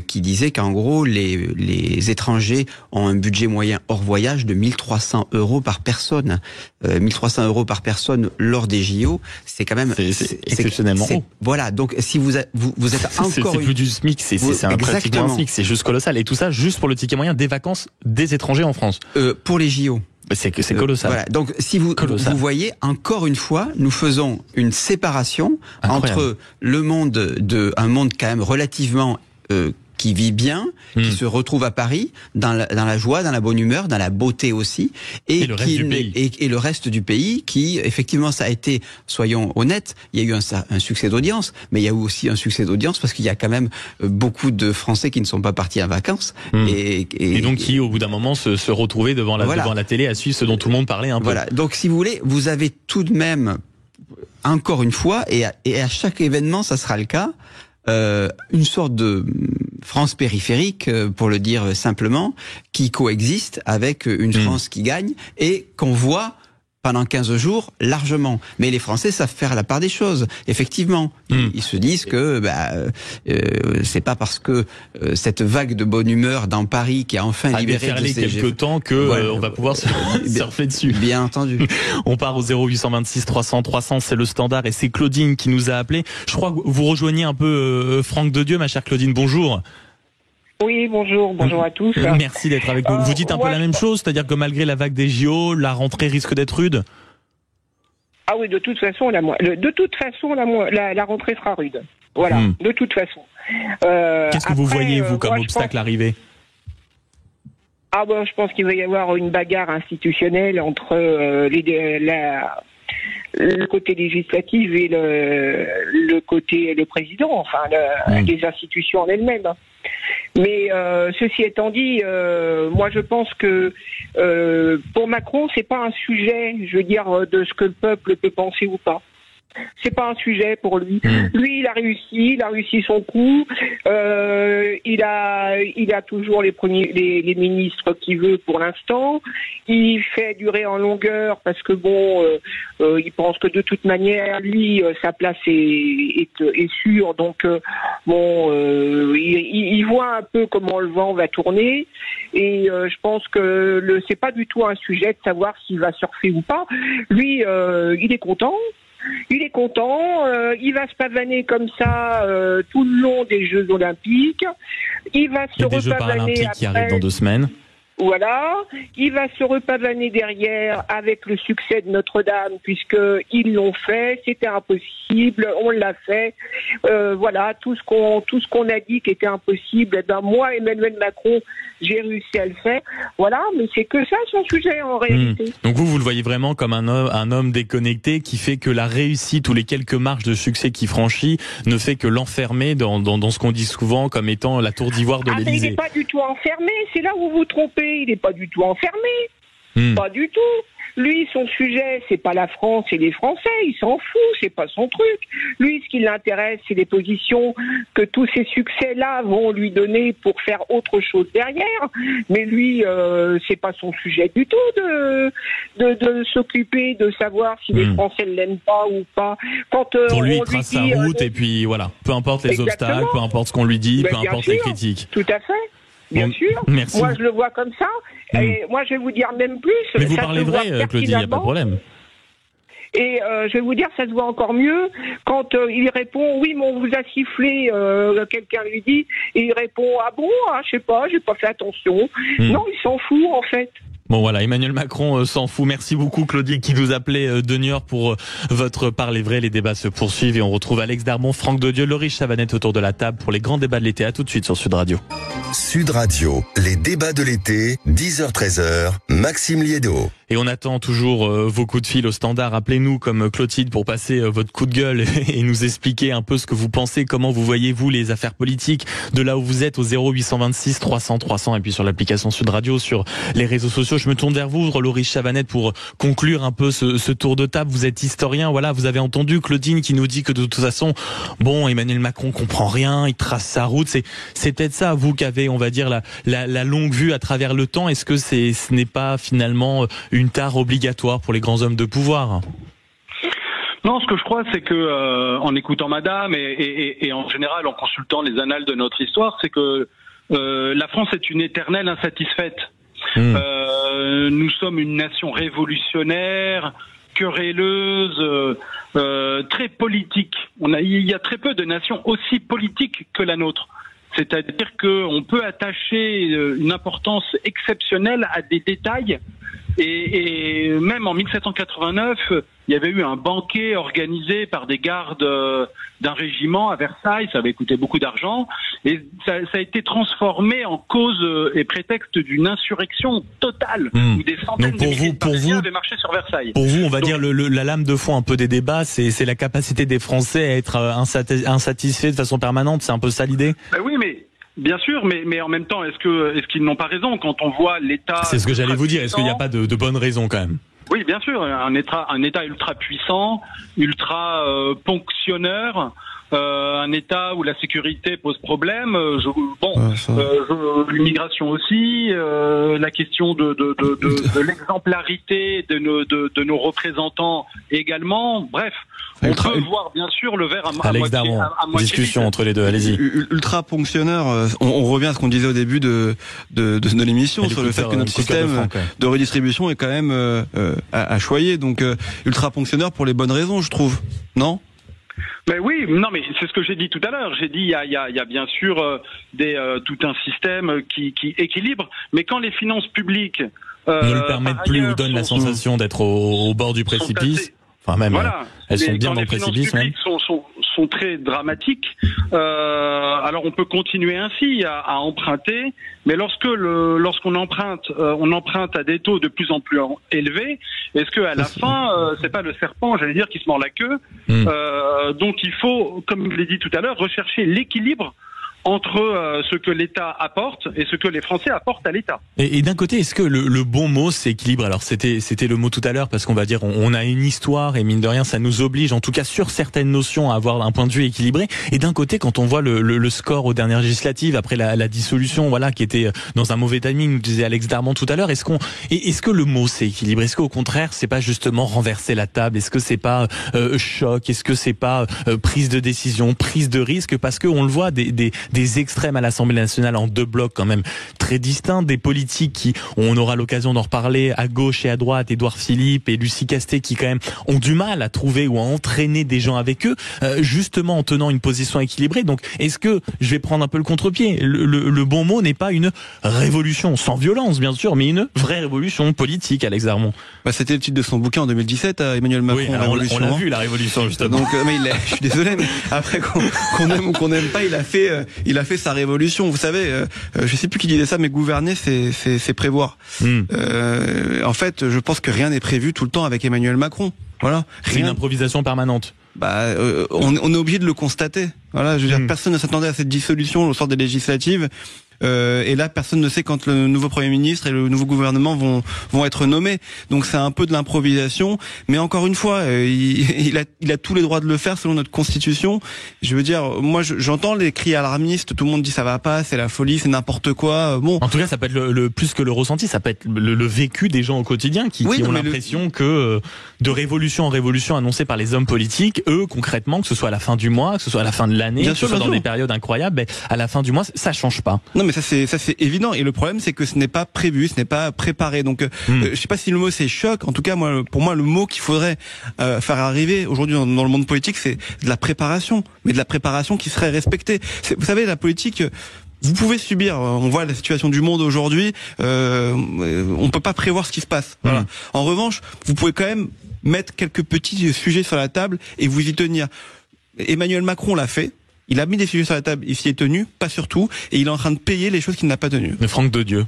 qui disait qu'en gros les étrangers ont un budget moyen hors voyage de 1300 € par personne. 1300 € par personne lors des JO, c'est quand même c'est exceptionnellement haut. Voilà, donc si vous êtes encore c'est plus du SMIC, c'est pratiquement un SMIC, c'est juste colossal, et tout ça juste pour le ticket moyen des vacances des étrangers en France. Pour les JO. C'est colossal. Voilà. Donc, si vous voyez, encore une fois, nous faisons une séparation entre le monde un monde quand même relativement qui vit bien, qui se retrouve à Paris dans la joie, dans la bonne humeur, dans la beauté aussi, et le reste du pays qui, effectivement, ça a été, soyons honnêtes, il y a eu un succès d'audience, mais il y a eu aussi un succès d'audience parce qu'il y a quand même beaucoup de Français qui ne sont pas partis en vacances et donc qui, au bout d'un moment, se retrouvaient devant la télé à suivre ce dont tout le monde parlait un peu. Voilà. Donc, si vous voulez, vous avez tout de même, encore une fois, et à chaque événement, ça sera le cas, une sorte de France périphérique, pour le dire simplement, qui coexiste avec une France qui gagne et qu'on voit pendant 15 jours, largement. Mais les Français savent faire la part des choses. Effectivement, ils se disent que c'est pas parce que cette vague de bonne humeur dans Paris qui a enfin libéré de ces quelques temps que on va pouvoir surfer dessus. Bien entendu. On part au 0826 300 300, c'est le standard et c'est Claudine qui nous a appelé. Je crois que vous rejoignez un peu Franck Dedieu, ma chère Claudine. Bonjour. Oui, bonjour à tous. Merci d'être avec nous. Vous dites un peu la même chose, c'est-à-dire que malgré la vague des JO, la rentrée risque d'être rude? Ah oui, de toute façon, la rentrée sera rude. Voilà, de toute façon. Qu'est-ce que vous voyez, vous, comme obstacle arrivé? Ah ben, je pense qu'il va y avoir une bagarre institutionnelle entre le côté législatif et le président, enfin les institutions en elles-mêmes. Mais ceci étant dit, moi je pense que pour Macron, c'est pas un sujet, je veux dire, de ce que le peuple peut penser ou pas. C'est pas un sujet pour lui. Lui, il a réussi son coup. Il a toujours les ministres qu'il veut pour l'instant. Il fait durer en longueur parce que il pense que de toute manière, lui, sa place est sûre. Donc il voit un peu comment le vent va tourner. Et je pense que c'est pas du tout un sujet de savoir s'il va surfer ou pas. Lui, il est content. Il va se pavaner comme ça tout le long des Jeux Olympiques. Il va se repavaner des Jeux Paralympiques qui arrivent dans 2 semaines. Voilà, il va se repavaner derrière avec le succès de Notre-Dame puisqu'ils l'ont fait, c'était impossible, on l'a fait. Voilà, tout ce qu'on a dit qui était impossible, moi, Emmanuel Macron, j'ai réussi à le faire. Voilà, mais c'est que ça son sujet en réalité. Donc vous le voyez vraiment comme un homme déconnecté qui fait que la réussite ou les quelques marches de succès qu'il franchit ne fait que l'enfermer dans ce qu'on dit souvent comme étant la tour d'ivoire de l'Élysée. Mais il n'est pas du tout enfermé, c'est là où vous vous trompez. Il n'est pas du tout enfermé. Pas du tout. Lui, son sujet, c'est pas la France et les Français. Il s'en fout. C'est pas son truc. Lui, ce qui l'intéresse, c'est les positions que tous ces succès-là vont lui donner pour faire autre chose derrière. Mais lui, c'est pas son sujet du tout de s'occuper, de savoir si les Français l'aiment pas ou pas. Pour lui, il trace sa route et puis voilà. Peu importe les obstacles, peu importe ce qu'on lui dit, peu importe les critiques. Tout à fait. Bien sûr. Merci. Moi, je le vois comme ça. Et moi, je vais vous dire même plus. Mais vous parlez vrai, Claudine, il n'y a pas de problème. Et je vais vous dire, ça se voit encore mieux quand il répond, oui, mais on vous a sifflé, quelqu'un lui dit, et il répond, ah bon, je sais pas, j'ai pas fait attention. Non, il s'en fout, en fait. Bon voilà, Emmanuel Macron s'en fout. Merci beaucoup Claudine qui nous appelait de New York pour votre Parler vrai. Les débats se poursuivent et on retrouve Alex Darbon, Franck Dedieu, Laurie Chavanette autour de la table pour les grands débats de l'été. À tout de suite sur Sud Radio. Sud Radio, les débats de l'été, 10h-13h, Maxime Liédo. Et on attend toujours vos coups de fil au standard. Appelez-nous comme Clotilde pour passer votre coup de gueule et nous expliquer un peu ce que vous pensez, comment vous voyez vous les affaires politiques de là où vous êtes au 0826 300 300 et puis sur l'application Sud Radio, sur les réseaux sociaux. Je me tourne vers vous, Laurie Chavanette, pour conclure un peu ce tour de table. Vous êtes historien, voilà, vous avez entendu Claudine qui nous dit que de toute façon, bon, Emmanuel Macron comprend rien, il trace sa route. C'est peut-être ça, vous qui avez, on va dire, la longue vue à travers le temps. Est-ce que ce n'est pas finalement une tare obligatoire pour les grands hommes de pouvoir? Non, ce que je crois, c'est que en écoutant Madame et en général en consultant les annales de notre histoire, c'est que la France est une éternelle insatisfaite. Nous sommes une nation révolutionnaire, querelleuse, très politique. Il y a très peu de nations aussi politiques que la nôtre. C'est-à-dire qu'on peut attacher une importance exceptionnelle à des détails Et même en 1789, il y avait eu un banquet organisé par des gardes d'un régiment à Versailles. Ça avait coûté beaucoup d'argent. Et ça a été transformé en cause et prétexte d'une insurrection totale. Où des centaines de milliers de Parisiens avaient marché sur Versailles. Pour vous, on va dire la lame de fond un peu des débats, c'est la capacité des Français à être insatisfaits de façon permanente. C'est un peu ça l'idée? Oui, mais... Bien sûr, mais en même temps, est-ce qu'ils n'ont pas raison quand on voit l'État... C'est ce que j'allais vous dire. Est-ce qu'il n'y a pas de bonnes raisons quand même? Oui, bien sûr. Un État ultra puissant, ultra ponctionneur, un État où la sécurité pose problème. L'immigration aussi, la question de l'exemplarité de nos représentants également. Bref. On peut voir bien sûr le verre à moitié discussion entre les deux, allez-y. Ultra fonctionnaire, on revient à ce qu'on disait au début de l'émission sur le fait que notre système de redistribution est quand même à choyer. Donc ultra fonctionnaire pour les bonnes raisons, je trouve. Non? Mais oui, non, mais c'est ce que j'ai dit tout à l'heure. J'ai dit il y a bien sûr tout un système qui équilibre, mais quand les finances publiques ne le permettent plus ou donnent la sensation d'être au bord du précipice. Enfin même, elles sont bien dans le précipice. Les finances publiques sont très dramatiques. Alors on peut continuer ainsi à emprunter, mais lorsqu'on emprunte, on emprunte à des taux de plus en plus élevés. Est-ce que à la fin, c'est pas le serpent, j'allais dire, qui se mord la queue? Donc il faut, comme je l'ai dit tout à l'heure, rechercher l'équilibre entre ce que l'État apporte et ce que les Français apportent à l'État. Et d'un côté, est-ce que le bon mot, c'est équilibre? Alors c'était le mot tout à l'heure, parce qu'on va dire, on a une histoire, et mine de rien, ça nous oblige, en tout cas sur certaines notions, à avoir un point de vue équilibré. Et d'un côté, quand on voit le score aux dernières législatives, après la dissolution, voilà, qui était dans un mauvais timing, nous disait Alex Darmon tout à l'heure, est-ce que le mot, c'est équilibre? Est-ce qu'au contraire, c'est pas justement renverser la table? Est-ce que c'est pas choc? Est-ce que c'est pas prise de décision, prise de risque? Parce que on le voit, des extrêmes à l'Assemblée nationale en deux blocs quand même très distincts, des politiques qui, on aura l'occasion d'en reparler, à gauche et à droite, Édouard Philippe et Lucie Castet, qui quand même ont du mal à trouver ou à entraîner des gens avec eux, justement en tenant une position équilibrée. Donc est-ce que, je vais prendre un peu le contre-pied, le bon mot n'est pas une révolution, sans violence bien sûr, mais une vraie révolution politique, Alex Darmon? C'était le titre de son bouquin en 2017, Emmanuel Macron. Oui, on l'a vu, la révolution, justement. Donc, je suis désolé, mais après qu'on aime ou qu'on n'aime pas, il a fait sa révolution. Vous savez, je sais plus qui disait ça, mais gouverner, c'est prévoir. En fait, je pense que rien n'est prévu tout le temps avec Emmanuel Macron. Voilà. C'est une improvisation permanente. On est obligé de le constater. Voilà, je veux dire, personne ne s'attendait à cette dissolution au sort des législatives. Et là, personne ne sait quand le nouveau Premier ministre et le nouveau gouvernement vont être nommés. Donc c'est un peu de l'improvisation. Mais encore une fois, il a tous les droits de le faire selon notre Constitution. Je veux dire, moi j'entends les cris alarmistes, tout le monde dit ça va pas, c'est la folie, c'est n'importe quoi. Bon. En tout cas, ça peut être le plus que le ressenti, ça peut être le vécu des gens au quotidien qui ont l'impression que de révolution en révolution annoncée par les hommes politiques, eux concrètement, que ce soit à la fin du mois, que ce soit à la fin de l'année, que ce soit dans des périodes incroyables, à la fin du mois, ça change pas. Non, mais ça c'est évident. Et le problème, c'est que ce n'est pas prévu, ce n'est pas préparé. Donc, je sais pas si le mot c'est choc. En tout cas, pour moi, le mot qu'il faudrait faire arriver aujourd'hui dans le monde politique, c'est de la préparation, mais de la préparation qui serait respectée. Vous savez, la politique. Vous pouvez subir, on voit la situation du monde aujourd'hui, on peut pas prévoir ce qui se passe. Voilà. En revanche, vous pouvez quand même mettre quelques petits sujets sur la table et vous y tenir. Emmanuel Macron l'a fait. Il a mis des sujets sur la table, il s'y est tenu, pas sur tout, et il est en train de payer les choses qu'il n'a pas tenues. Mais Franck Dedieu.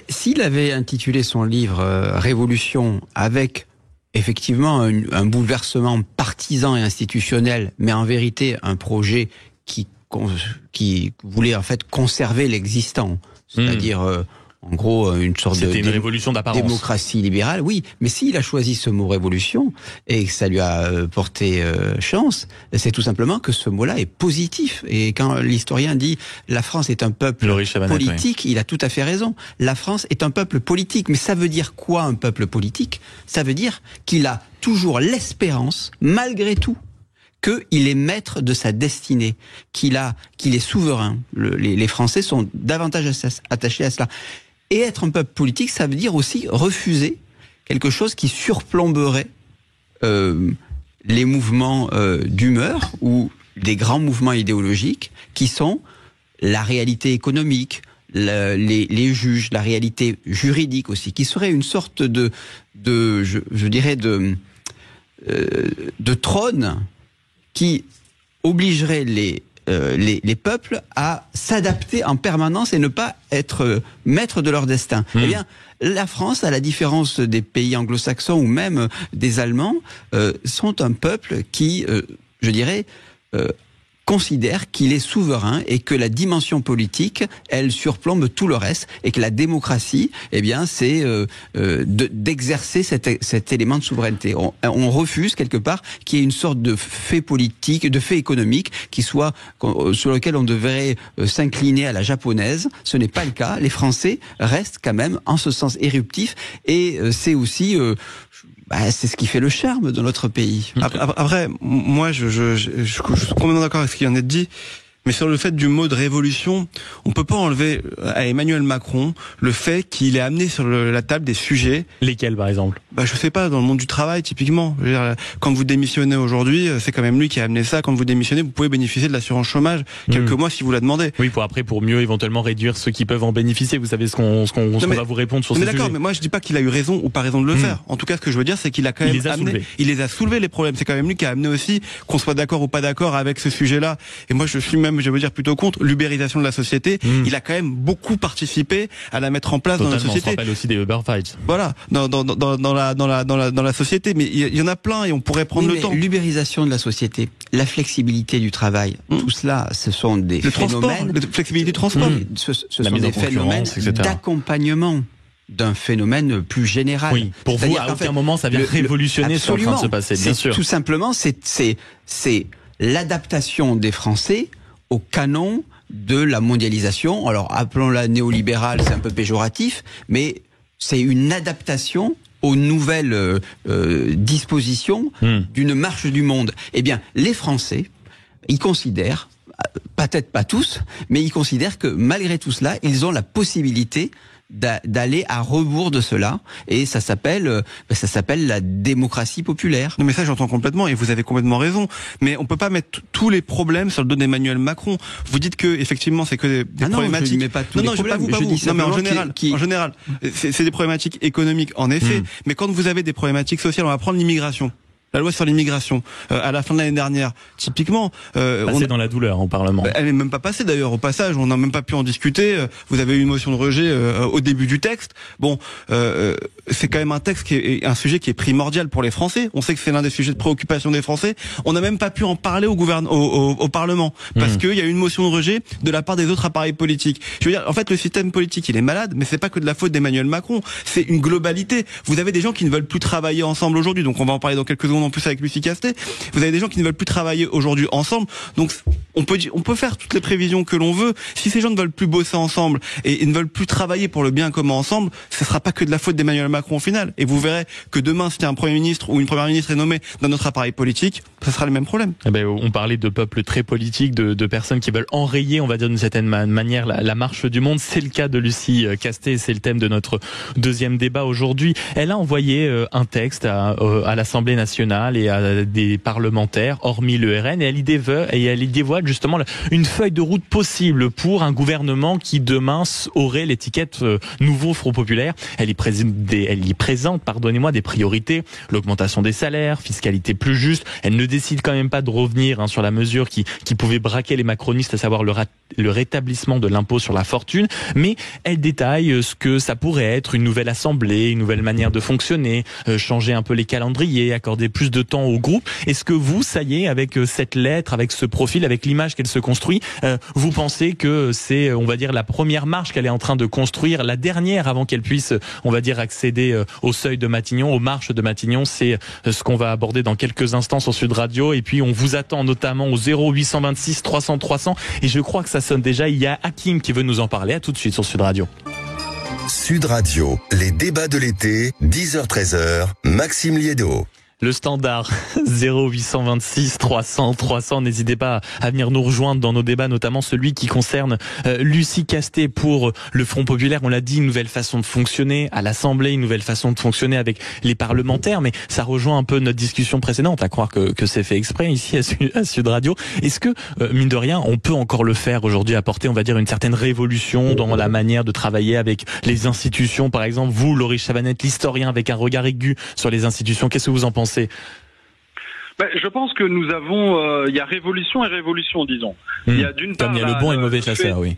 S'il avait intitulé son livre Révolution avec effectivement un bouleversement partisan et institutionnel, mais en vérité un projet qui voulait en fait conserver l'existant, c'est-à-dire en gros une sorte une révolution d'apparence, démocratie libérale, oui, mais s'il a choisi ce mot révolution et que ça lui a porté chance, c'est tout simplement que ce mot-là est positif. Et quand l'historien dit la France est un peuple politique, il a tout à fait raison. La France est un peuple politique, mais ça veut dire quoi un peuple politique? Ça veut dire qu'il a toujours l'espérance, malgré tout, qu'il est maître de sa destinée, qu'il est souverain. Les Français sont davantage attachés à cela. Et être un peuple politique, ça veut dire aussi refuser quelque chose qui surplomberait les mouvements d'humeur ou des grands mouvements idéologiques qui sont la réalité économique, les juges, la réalité juridique aussi, qui serait une sorte je dirais de trône qui obligerait les peuples à s'adapter en permanence et ne pas être maîtres de leur destin. Eh bien, la France, à la différence des pays anglo-saxons ou même des Allemands, sont un peuple qui, je dirais, considère qu'il est souverain et que la dimension politique, elle surplombe tout le reste, et que la démocratie, eh bien, c'est d'exercer cet élément de souveraineté. On refuse quelque part qu'il y ait une sorte de fait politique, de fait économique qui soit sur lequel on devrait s'incliner à la japonaise. Ce n'est pas le cas. Les Français restent quand même en ce sens éruptifs, et c'est aussi c'est ce qui fait le charme de notre pays. Après, moi, je suis complètement d'accord avec ce qui vient d'être dit. Mais sur le fait du mot de révolution, on peut pas enlever à Emmanuel Macron le fait qu'il ait amené sur la table des sujets. Lesquels, par exemple? Je sais pas, dans le monde du travail, typiquement. Je veux dire, quand vous démissionnez aujourd'hui, c'est quand même lui qui a amené ça. Quand vous démissionnez, vous pouvez bénéficier de l'assurance chômage quelques mois si vous la demandez. Oui, pour mieux éventuellement réduire ceux qui peuvent en bénéficier. Vous savez ce qu'on va vous répondre sur ce sujet. D'accord, mais moi je dis pas qu'il a eu raison ou pas raison de le faire. En tout cas, ce que je veux dire, c'est qu'il a quand même il les a soulevés les problèmes. C'est quand même lui qui a amené aussi, qu'on soit d'accord ou pas d'accord avec ce sujet-là. Et moi, je suis même, je veux dire plutôt contre l'ubérisation de la société. Il a quand même beaucoup participé à la mettre en place dans la société. On se rappelle aussi des Uber Fights. Voilà, dans la société, mais il y en a plein et on pourrait prendre le temps. L'ubérisation de la société, la flexibilité du travail, tout cela, ce sont des phénomènes. La flexibilité du transport. Ce sont des phénomènes d'accompagnement d'un phénomène plus général. Oui, pour vous, à aucun moment, ça vient révolutionner ce qui est en train de se passer, bien sûr. Tout simplement, c'est l'adaptation des Français au canon de la mondialisation. Alors, appelons-la néolibérale, c'est un peu péjoratif, mais c'est une adaptation aux nouvelles dispositions d'une marche du monde. Eh bien, les Français, ils considèrent, peut-être pas tous, mais ils considèrent que malgré tout cela, ils ont la possibilité d'aller à rebours de cela, et ça s'appelle la démocratie populaire. Non, mais ça j'entends complètement, et vous avez complètement raison, mais on peut pas mettre tous les problèmes sur le dos d'Emmanuel Macron. Vous dites que effectivement c'est que des problématiques. Je ne mets pas tous les problèmes. Je dis non, mais en général, c'est des problématiques économiques en effet, mais quand vous avez des problématiques sociales, on va prendre l'immigration. La loi sur l'immigration, à la fin de l'année dernière, typiquement... Passée dans la douleur au Parlement. Elle n'est même pas passée d'ailleurs, au passage, on n'a même pas pu en discuter. Vous avez eu une motion de rejet au début du texte. Bon, c'est quand même un texte qui est un sujet qui est primordial pour les Français. On sait que c'est l'un des sujets de préoccupation des Français. On n'a même pas pu en parler au Parlement, parce qu'il y a eu une motion de rejet de la part des autres appareils politiques. Je veux dire, en fait, le système politique, il est malade, mais c'est pas que de la faute d'Emmanuel Macron, c'est une globalité. Vous avez des gens qui ne veulent plus travailler ensemble aujourd'hui, donc on va en parler dans quelques secondes en plus avec Lucie Castet. Vous avez des gens qui ne veulent plus travailler aujourd'hui ensemble, donc on peut faire toutes les prévisions que l'on veut. Si ces gens ne veulent plus bosser ensemble et ne veulent plus travailler pour le bien commun ensemble, ce sera pas que de la faute d'Emmanuel Macron au final. Et vous verrez que demain, si un Premier ministre ou une Première ministre est nommé dans notre appareil politique, ça sera le même problème. On parlait de peuples très politiques, de personnes qui veulent enrayer, on va dire d'une certaine manière, la marche du monde. C'est le cas de Lucie Castet, c'est le thème de notre deuxième débat aujourd'hui. Elle a envoyé un texte à l'Assemblée nationale et à des parlementaires, hormis le RN, et elle y dévoile justement une feuille de route possible pour un gouvernement qui demain aurait l'étiquette nouveau Front populaire. Elle y présente, des priorités, l'augmentation des salaires, fiscalité plus juste. Elle ne décide quand même pas de revenir sur la mesure qui pouvait braquer les macronistes, à savoir le rétablissement de l'impôt sur la fortune, mais elle détaille ce que ça pourrait être, une nouvelle assemblée, une nouvelle manière de fonctionner, changer un peu les calendriers, accorder plus de temps au groupe. Est-ce que vous, ça y est, avec cette lettre, avec ce profil, avec l'image qu'elle se construit, vous pensez que c'est, on va dire, la première marche qu'elle est en train de construire, la dernière avant qu'elle puisse, on va dire, accéder au seuil de Matignon, aux marches de Matignon? C'est ce qu'on va aborder dans quelques instants sur Sud Radio. Et puis on vous attend notamment au 0826 300 300. Et je crois que ça sonne déjà. Il y a Hakim qui veut nous en parler. À tout de suite sur Sud Radio. Sud Radio, les débats de l'été, 10h-13h, Maxime Liédo. Le standard 0826 300 300. N'hésitez pas à venir nous rejoindre dans nos débats, notamment celui qui concerne Lucie Castet pour le Front Populaire. On l'a dit, une nouvelle façon de fonctionner à l'Assemblée, une nouvelle façon de fonctionner avec les parlementaires, mais ça rejoint un peu notre discussion précédente, à croire que c'est fait exprès ici à Sud Radio. Est-ce que, mine de rien, on peut encore le faire aujourd'hui, apporter, on va dire, une certaine révolution dans la manière de travailler avec les institutions? Par exemple, vous, Laurie Chavanette, l'historien avec un regard aigu sur les institutions, qu'est-ce que vous en pensez? Je pense que nous avons, il y a révolution et révolution, disons. Il y a d'une part, comme il y a le bon et le mauvais chasseur, oui.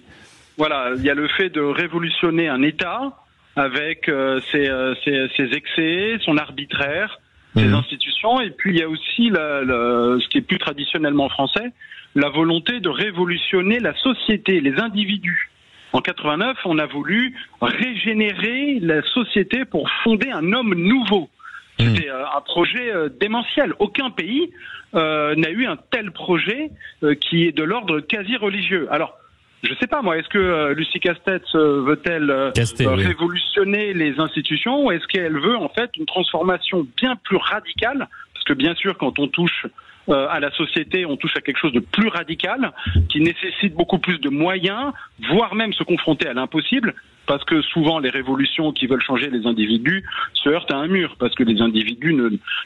Voilà, il y a le fait de révolutionner un État avec ses excès, son arbitraire, ses institutions, et puis il y a aussi ce qui est plus traditionnellement français, la volonté de révolutionner la société, les individus. En 89, on a voulu régénérer la société pour fonder un homme nouveau. C'était un projet démentiel. Aucun pays n'a eu un tel projet qui est de l'ordre quasi religieux. Alors, je sais pas moi, est-ce que Lucie Castet veut-elle révolutionner les institutions, ou est-ce qu'elle veut en fait une transformation bien plus radicale? Parce que bien sûr, quand on touche à la société, on touche à quelque chose de plus radical, qui nécessite beaucoup plus de moyens, voire même se confronter à l'impossible, parce que souvent les révolutions qui veulent changer les individus se heurtent à un mur, parce que les individus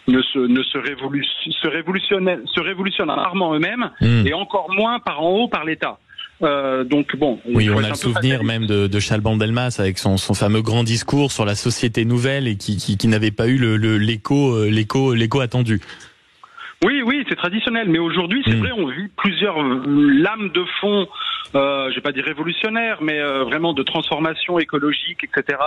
se révolutionnent rarement eux-mêmes, et encore moins par en haut, par l'État. Donc bon. Oui, on a le souvenir même de Chalban Delmas avec son fameux grand discours sur la société nouvelle et qui n'avait pas eu l'écho attendu. Oui, c'est traditionnel, mais aujourd'hui, c'est vrai, on vit plusieurs lames de fond, je vais pas dire révolutionnaires, mais vraiment de transformation écologique, etc.,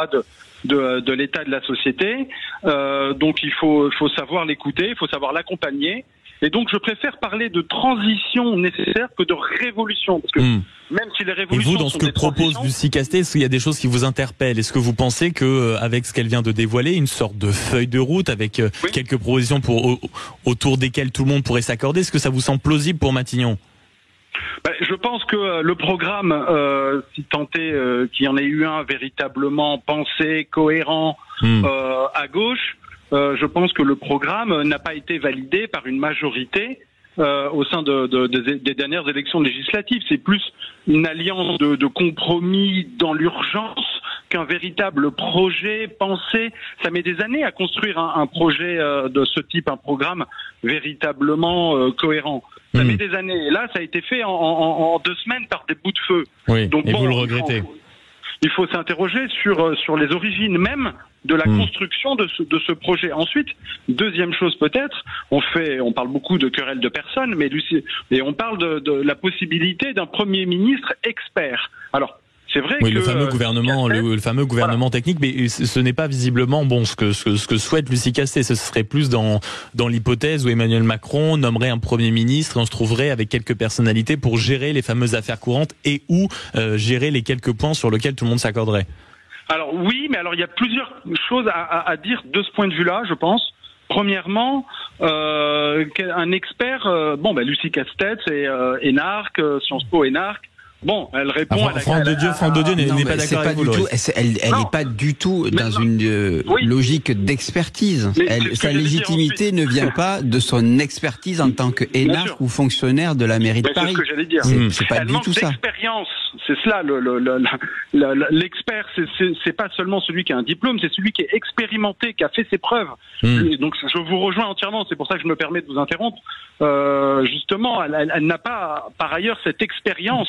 de l'état de la société. Donc il faut savoir l'écouter, il faut savoir l'accompagner. Et donc je préfère parler de transition nécessaire que de révolution, parce que même si les révolutions. Et vous, dans ce que propose Lucie Castet, est-ce qu'il y a des choses qui vous interpellent? Est-ce que vous pensez que, avec ce qu'elle vient de dévoiler, une sorte de feuille de route avec quelques propositions autour desquelles tout le monde pourrait s'accorder, est-ce que ça vous semble plausible pour Matignon? Je pense que le programme, si tant est qu'il y en ait eu un véritablement pensé, cohérent à gauche, je pense que le programme n'a pas été validé par une majorité au sein des dernières élections législatives. C'est plus une alliance de compromis dans l'urgence qu'un véritable projet pensé. Ça met des années à construire un projet de ce type, un programme véritablement cohérent. Ça met des années. Et là, ça a été fait en 2 semaines par des bouts de feu. Oui, donc, et vous le regrettez. Il faut s'interroger sur les origines même de la construction de ce projet. Ensuite, deuxième chose peut-être, on parle beaucoup de querelles de personnes, mais on parle de la possibilité d'un Premier ministre expert. Alors, c'est vrai que le fameux gouvernement technique, mais ce n'est pas visiblement ce que souhaite Lucie Castet. Ce serait plus dans l'hypothèse où Emmanuel Macron nommerait un Premier ministre et on se trouverait avec quelques personnalités pour gérer les fameuses affaires courantes et ou gérer les quelques points sur lesquels tout le monde s'accorderait. Alors oui, mais alors il y a plusieurs choses à dire de ce point de vue-là, je pense. Premièrement, un expert, Lucie Castet, c'est Énarque, Sciences Po Énarque. Bon, elle répond à la... Franck de Dieu n'est pas d'accord avec vous. Elle n'est pas du tout dans une logique d'expertise. Sa légitimité ne vient pas de son expertise en tant qu'énarque ou fonctionnaire de la mairie de Paris. C'est ce que j'allais dire. C'est pas du tout ça. L'expérience, c'est cela. L'expert, c'est pas seulement celui qui a un diplôme, c'est celui qui est expérimenté, qui a fait ses preuves. Donc je vous rejoins entièrement. C'est pour ça que je me permets de vous interrompre. Justement, elle n'a pas, par ailleurs, cette expérience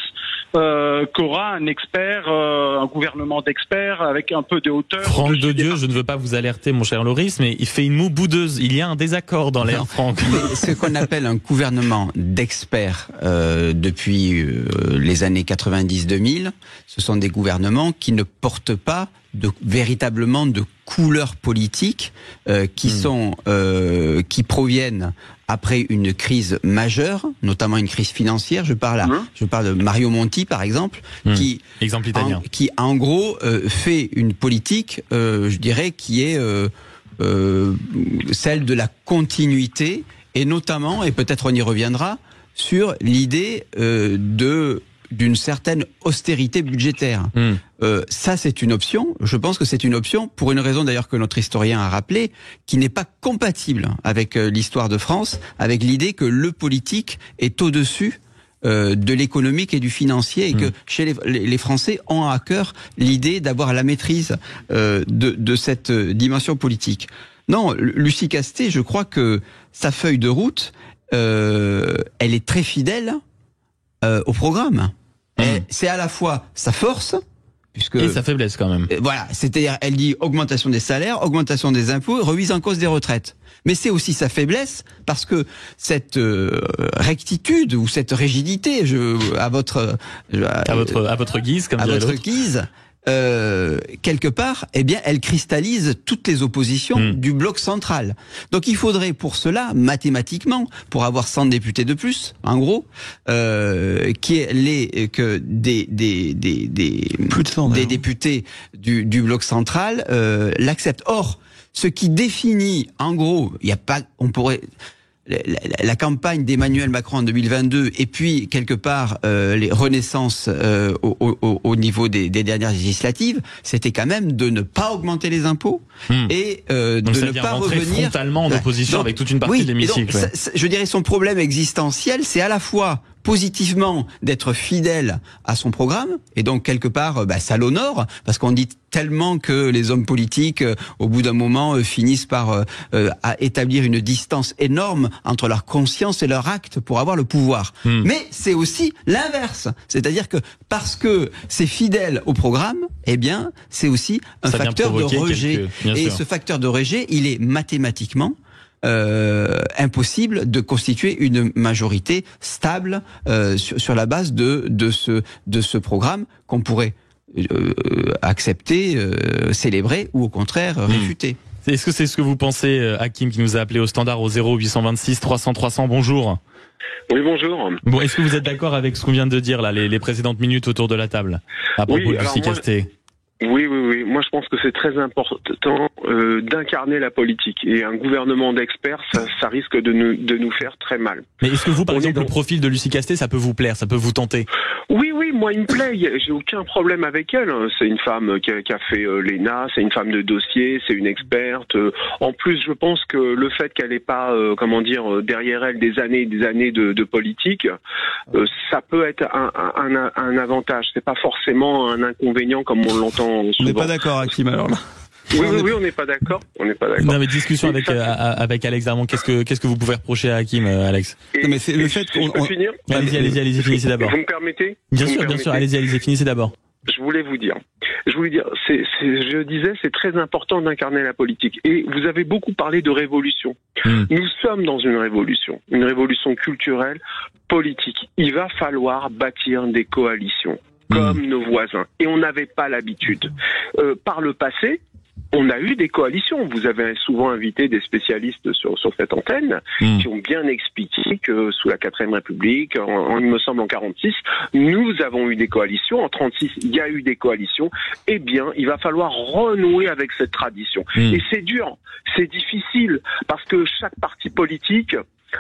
qu'aura un expert, un gouvernement d'experts avec un peu de hauteur. Franck de Dieu, je ne veux pas vous alerter, mon cher Loris, mais il fait une moue boudeuse. Il y a un désaccord dans l'air, Franck. Ce qu'on appelle un gouvernement d'experts depuis les années 90-2000, ce sont des gouvernements qui ne portent pas véritablement de couleurs politiques qui proviennent après une crise majeure, notamment une crise financière. Je parle de Mario Monti, par exemple, exemple italien, qui en gros fait une politique, je dirais, qui est celle de la continuité, et notamment, et peut-être on y reviendra, sur l'idée de d'une certaine austérité budgétaire. Ça, c'est une option. Je pense que c'est une option pour une raison d'ailleurs que notre historien a rappelé, qui n'est pas compatible avec l'histoire de France, avec l'idée que le politique est au-dessus de l'économique et du financier, et que chez les Français ont à cœur l'idée d'avoir la maîtrise de cette dimension politique. Non, Lucie Castet, je crois que sa feuille de route, elle est très fidèle au programme. C'est à la fois sa force, et sa faiblesse quand même. Voilà, c'est-à-dire elle dit augmentation des salaires, augmentation des impôts, remise en cause des retraites. Mais c'est aussi sa faiblesse, parce que cette rectitude ou cette rigidité, à votre guise, comme à dirait votre l'autre. guise, quelque part, eh bien, elle cristallise toutes les oppositions du bloc central. Donc, il faudrait pour cela, mathématiquement, pour avoir 100 députés de plus, en gros, des députés du bloc central l'acceptent. Or, ce qui définit, en gros, la campagne d'Emmanuel Macron en 2022 et puis quelque part les renaissances au niveau des dernières législatives, c'était quand même de ne pas augmenter les impôts et de ne pas revenir frontalement en opposition avec toute une partie de l'hémicycle. Je dirais son problème existentiel, c'est à la fois positivement d'être fidèle à son programme, et donc quelque part ça l'honore, parce qu'on dit tellement que les hommes politiques au bout d'un moment finissent par établir une distance énorme entre leur conscience et leur acte pour avoir le pouvoir. Mais c'est aussi l'inverse, c'est-à-dire que parce que c'est fidèle au programme, eh bien c'est aussi un facteur de rejet, et ce facteur de rejet, il est mathématiquement impossible de constituer une majorité stable sur la base de ce programme qu'on pourrait accepter, célébrer ou au contraire réfuter. Est-ce que c'est ce que vous pensez, Hakim, qui nous a appelé au standard au 0826 300 300? Bonjour. Oui, bonjour. Bon, est-ce que vous êtes d'accord avec ce qu'on vient de dire là, les précédentes minutes autour de la table, à propos de Lucie Castet? Oui. Moi, je pense que c'est très important d'incarner la politique. Et un gouvernement d'experts, ça risque de nous faire très mal. Mais est-ce que vous, par exemple, le profil de Lucie Castet, ça peut vous plaire, ça peut vous tenter? Oui, moi, il me plaît. J'ai aucun problème avec elle. C'est une femme qui a fait l'ENA, c'est une femme de dossier, c'est une experte. En plus, je pense que le fait qu'elle n'ait pas, derrière elle des années de politique, ça peut être un avantage. C'est pas forcément un inconvénient comme on l'entend souvent. On n'est pas d'accord, Hakim, alors là. Oui, on n'est pas d'accord. Non, mais discussion avec Alex Darmon. Qu'est-ce que vous pouvez reprocher à Hakim, Alex? Non, mais c'est le fait qu'on... Je peux finir? Allez-y, finissez d'abord. Vous me permettez? Bien sûr, allez-y, finissez d'abord. Je voulais dire, je disais, c'est très important d'incarner la politique. Et vous avez beaucoup parlé de révolution. Nous sommes dans une révolution culturelle, politique. Il va falloir bâtir des coalitions, comme nos voisins. Et on n'avait pas l'habitude. Par le passé, on a eu des coalitions. Vous avez souvent invité des spécialistes sur cette antenne qui ont bien expliqué que sous la 4ème République, il me semble en 46, nous avons eu des coalitions. En 36, il y a eu des coalitions. Eh bien, il va falloir renouer avec cette tradition. Et c'est dur, c'est difficile, parce que chaque parti politique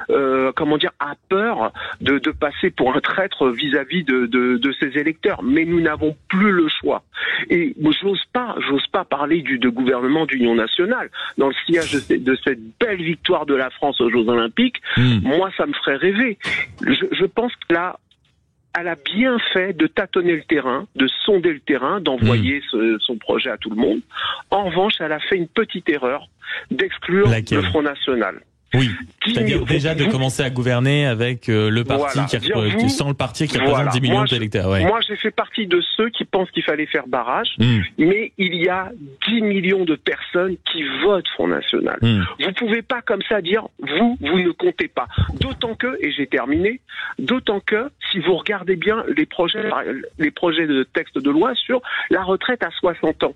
a peur de passer pour un traître vis-à-vis de ses électeurs. Mais nous n'avons plus le choix. Et j'ose pas parler de gouvernement d'union nationale. Dans le sillage de cette belle victoire de la France aux Jeux Olympiques, moi, ça me ferait rêver. Je pense que là, elle a bien fait de tâtonner le terrain, de sonder le terrain, d'envoyer son projet à tout le monde. En revanche, elle a fait une petite erreur d'exclure le Front National. Oui, c'est-à-dire déjà de commencer à gouverner avec le parti sans le parti qui représente 10 millions d'électeurs. Ouais. Moi, j'ai fait partie de ceux qui pensent qu'il fallait faire barrage, mais il y a 10 millions de personnes qui votent Front National. Vous pouvez pas comme ça dire vous ne comptez pas. D'autant que, et j'ai terminé, si vous regardez bien les projets de texte de loi sur la retraite à 60 ans.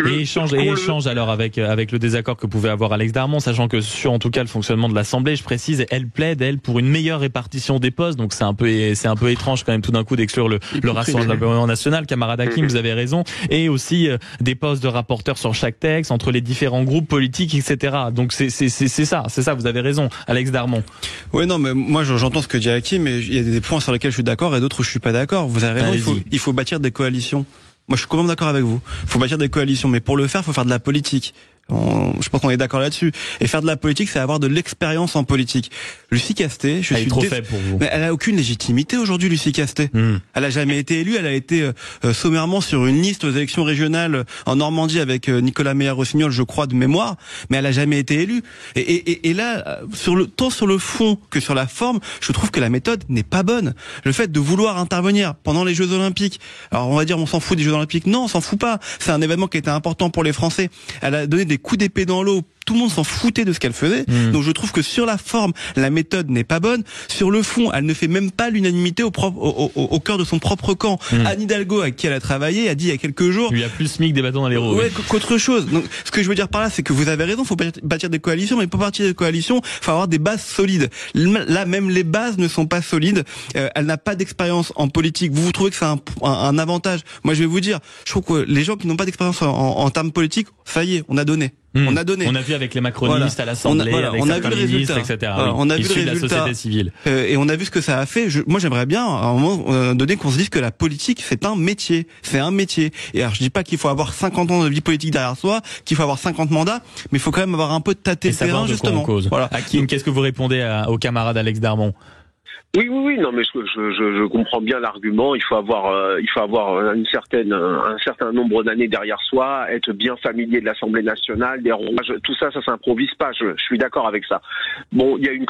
Et échange alors avec le désaccord que pouvait avoir Alex Darmon, sachant que sur en tout cas le fonctionnement de l'Assemblée, je précise, elle plaide pour une meilleure répartition des postes, donc c'est un peu étrange quand même tout d'un coup d'exclure le Rassemblement national. Camarade Hakim, vous avez raison, et aussi des postes de rapporteurs sur chaque texte entre les différents groupes politiques, etc. Donc c'est ça, vous avez raison, Alex Darmon. Oui, non, mais moi j'entends ce que dit Hakim, mais il y a des points sur lesquels je suis d'accord et d'autres où je suis pas d'accord. Vous avez raison, il faut bâtir des coalitions. Moi, je suis complètement d'accord avec vous. Il faut bâtir des coalitions, mais pour le faire, il faut faire de la politique. Je pense qu'on est d'accord là-dessus. Et faire de la politique, c'est avoir de l'expérience en politique. Lucie Castet, elle est trop faible pour vous. Mais elle a aucune légitimité aujourd'hui, Lucie Castet. Elle a jamais été élue. Elle a été sommairement sur une liste aux élections régionales en Normandie avec Nicolas Meyer-Rossignol, je crois, de mémoire. Mais elle a jamais été élue. Et là, tant sur le fond que sur la forme, je trouve que la méthode n'est pas bonne. Le fait de vouloir intervenir pendant les Jeux Olympiques. Alors on va dire, on s'en fout des Jeux Olympiques. Non, on s'en fout pas. C'est un événement qui était important pour les Français. Elle a donné des coups d'épée dans l'eau. Tout le monde s'en foutait de ce qu'elle faisait. Donc je trouve que sur la forme, la méthode n'est pas bonne. Sur le fond, elle ne fait même pas l'unanimité au cœur de son propre camp. Anne Hidalgo, avec qui elle a travaillé, a dit il y a quelques jours... Il y a plus SMIC des bâtons dans les roues. Ouais, qu'autre chose. Donc, ce que je veux dire par là, c'est que vous avez raison, il faut bâtir des coalitions, mais pour bâtir des coalitions, il faut avoir des bases solides. Là, même les bases ne sont pas solides. Elle n'a pas d'expérience en politique. Vous trouvez que c'est un avantage? Moi, je vais vous dire, je trouve que les gens qui n'ont pas d'expérience en termes politiques, ça y est, on a donné. On a donné. On a vu avec les macronistes à l'Assemblée, avec certains ministres, etc. On a vu issus le de la résultat. société civile. Et on a vu ce que ça a fait. Moi, j'aimerais bien, à un moment donné, qu'on se dise que la politique, c'est un métier. C'est un métier. Et alors, je dis pas qu'il faut avoir 50 ans de vie politique derrière soi, qu'il faut avoir 50 mandats, mais il faut quand même avoir un peu de tâter le terrain, justement. Voilà. Hakim, qu'est-ce que vous répondez au camarade Alex Darmon? Oui, non, mais je comprends bien l'argument. Il faut avoir un certain nombre d'années derrière soi, être bien familier de l'Assemblée nationale, des rondages, tout ça s'improvise pas. Je suis d'accord avec ça. Bon, il y a une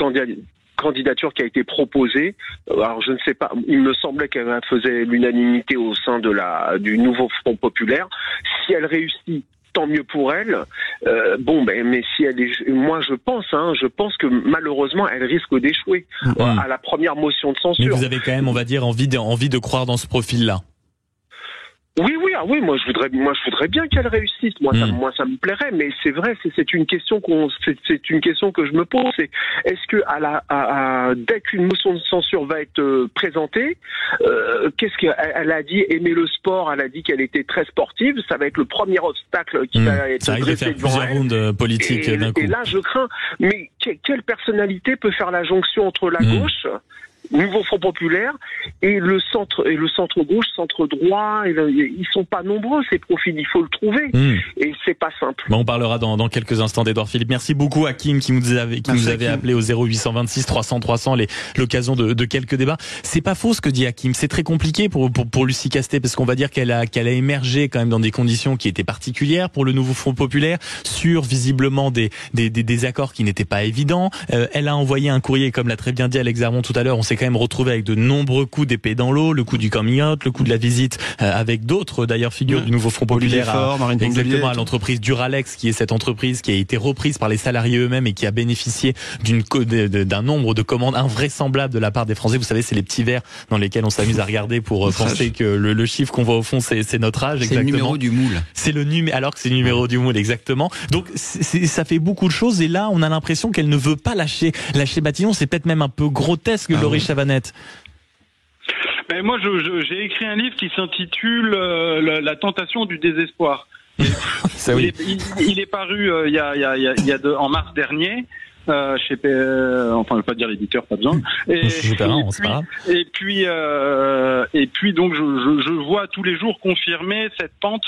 candidature qui a été proposée. Alors je ne sais pas, il me semblait qu'elle faisait l'unanimité au sein du nouveau Front populaire. Si elle réussit, tant mieux pour elle. Mais si elle est, moi je pense que malheureusement elle risque d'échouer à la première motion de censure. Mais vous avez quand même, on va dire, envie de croire dans ce profil-là. Oui, moi je voudrais bien qu'elle réussisse. Moi ça me plairait, mais c'est vrai, c'est une question c'est une question que je me pose. C'est est-ce que dès qu'une motion de censure va être présentée, qu'est-ce qu'elle a dit? Aimer le sport, elle a dit qu'elle était très sportive. Ça va être le premier obstacle qui va être dressé devant elle. Rounds politiques d'un coup. Et là je crains. Mais quelle personnalité peut faire la jonction entre la gauche, nouveau Front populaire, et le centre gauche, centre droit? Ils sont pas nombreux ces profils, il faut le trouver, et c'est pas simple. On parlera dans quelques instants d'Edouard Philippe. Merci beaucoup Hakim qui nous avait appelé au 0826 300 300 l'occasion de quelques débats. C'est pas faux ce que dit Hakim, c'est très compliqué pour Lucie Castet, parce qu'on va dire qu'elle a émergé quand même dans des conditions qui étaient particulières pour le nouveau Front populaire, sur visiblement des accords qui n'étaient pas évidents. Elle a envoyé un courrier, comme l'a très bien dit Alex Darmon tout à l'heure. On s'est quand même retrouvé avec de nombreux coups d'épée dans l'eau, le coup du coming out, le coup de la visite avec d'autres d'ailleurs figures du nouveau Front populaire exactement à l'entreprise Duralex, qui est cette entreprise qui a été reprise par les salariés eux-mêmes et qui a bénéficié d'un nombre de commandes invraisemblables de la part des Français. Vous savez, c'est les petits verres dans lesquels on s'amuse à regarder pour penser que le chiffre qu'on voit au fond c'est notre âge. C'est le numéro du moule. Alors que c'est le numéro du moule, exactement. Donc ça fait beaucoup de choses, et là on a l'impression qu'elle ne veut pas lâcher bâtiment. C'est peut-être même un peu grotesque, Laurie Chavanette. Moi, j'ai écrit un livre qui s'intitule La tentation du désespoir. Ça, oui. Il est paru en mars dernier. Chez enfin je vais pas dire l'éditeur, pas besoin. Et puis donc je vois tous les jours confirmer cette pente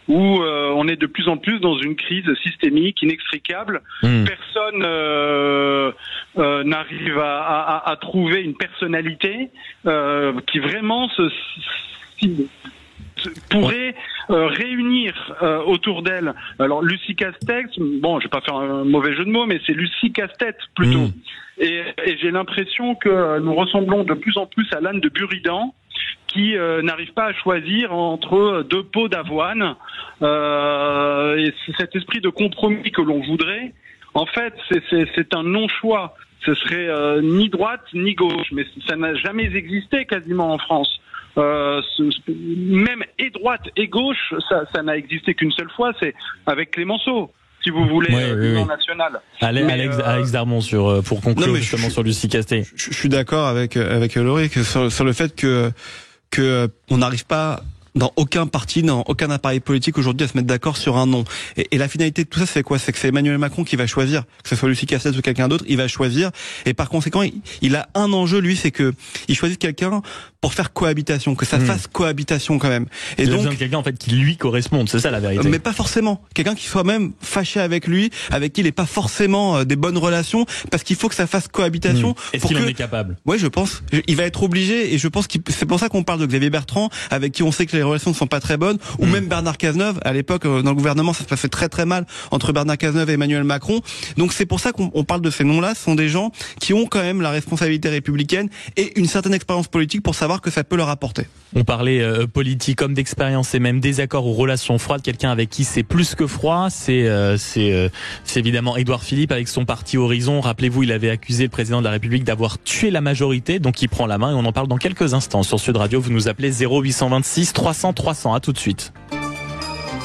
où on est de plus en plus dans une crise systémique inextricable. Personne n'arrive à trouver une personnalité qui vraiment pourrait réunir autour d'elle. Alors Lucie Castet, bon, je vais pas faire un mauvais jeu de mots, mais c'est Lucie Castet plutôt. Et j'ai l'impression que nous ressemblons de plus en plus à l'âne de Buridan, qui n'arrive pas à choisir entre deux pots d'avoine. Et cet esprit de compromis que l'on voudrait, en fait, c'est un non-choix. Ce serait ni droite ni gauche, mais ça n'a jamais existé quasiment en France. Même et droite et gauche, ça n'a existé qu'une seule fois, c'est avec Clémenceau, si vous voulez, l'Union nationale. Alex Darmon pour conclure justement sur Lucie Castet. Je suis d'accord avec Laurie sur le fait que on n'arrive pas dans aucun parti, dans aucun appareil politique aujourd'hui à se mettre d'accord sur un nom. Et la finalité de tout ça, c'est quoi? C'est que c'est Emmanuel Macron qui va choisir, que ce soit Lucie Cassels ou quelqu'un d'autre, il va choisir. Et par conséquent, il a un enjeu, lui, c'est que il choisit quelqu'un pour faire cohabitation, que ça fasse cohabitation quand même. Et il donc, a besoin de quelqu'un en fait qui lui corresponde, c'est ça la vérité. Mais pas forcément. Quelqu'un qui soit même fâché avec lui, avec qui il n'est pas forcément des bonnes relations, parce qu'il faut que ça fasse cohabitation. Est-ce qu'il en est capable? Oui, je pense. Il va être obligé, et je pense que c'est pour ça qu'on parle de Xavier Bertrand, avec qui on sait que les relations ne sont pas très bonnes, ou même Bernard Cazeneuve. À l'époque, dans le gouvernement, ça se passait très très mal entre Bernard Cazeneuve et Emmanuel Macron. Donc c'est pour ça qu'on parle de ces noms-là. Ce sont des gens qui ont quand même la responsabilité républicaine et une certaine expérience politique pour savoir que ça peut leur apporter. On parlait politique, homme d'expérience et même désaccord ou relations froides. Quelqu'un avec qui c'est plus que froid, c'est évidemment Édouard Philippe avec son parti Horizon. Rappelez-vous, il avait accusé le président de la République d'avoir tué la majorité, donc il prend la main et on en parle dans quelques instants sur Sud Radio. Vous nous appelez 0826 300 300. À tout de suite.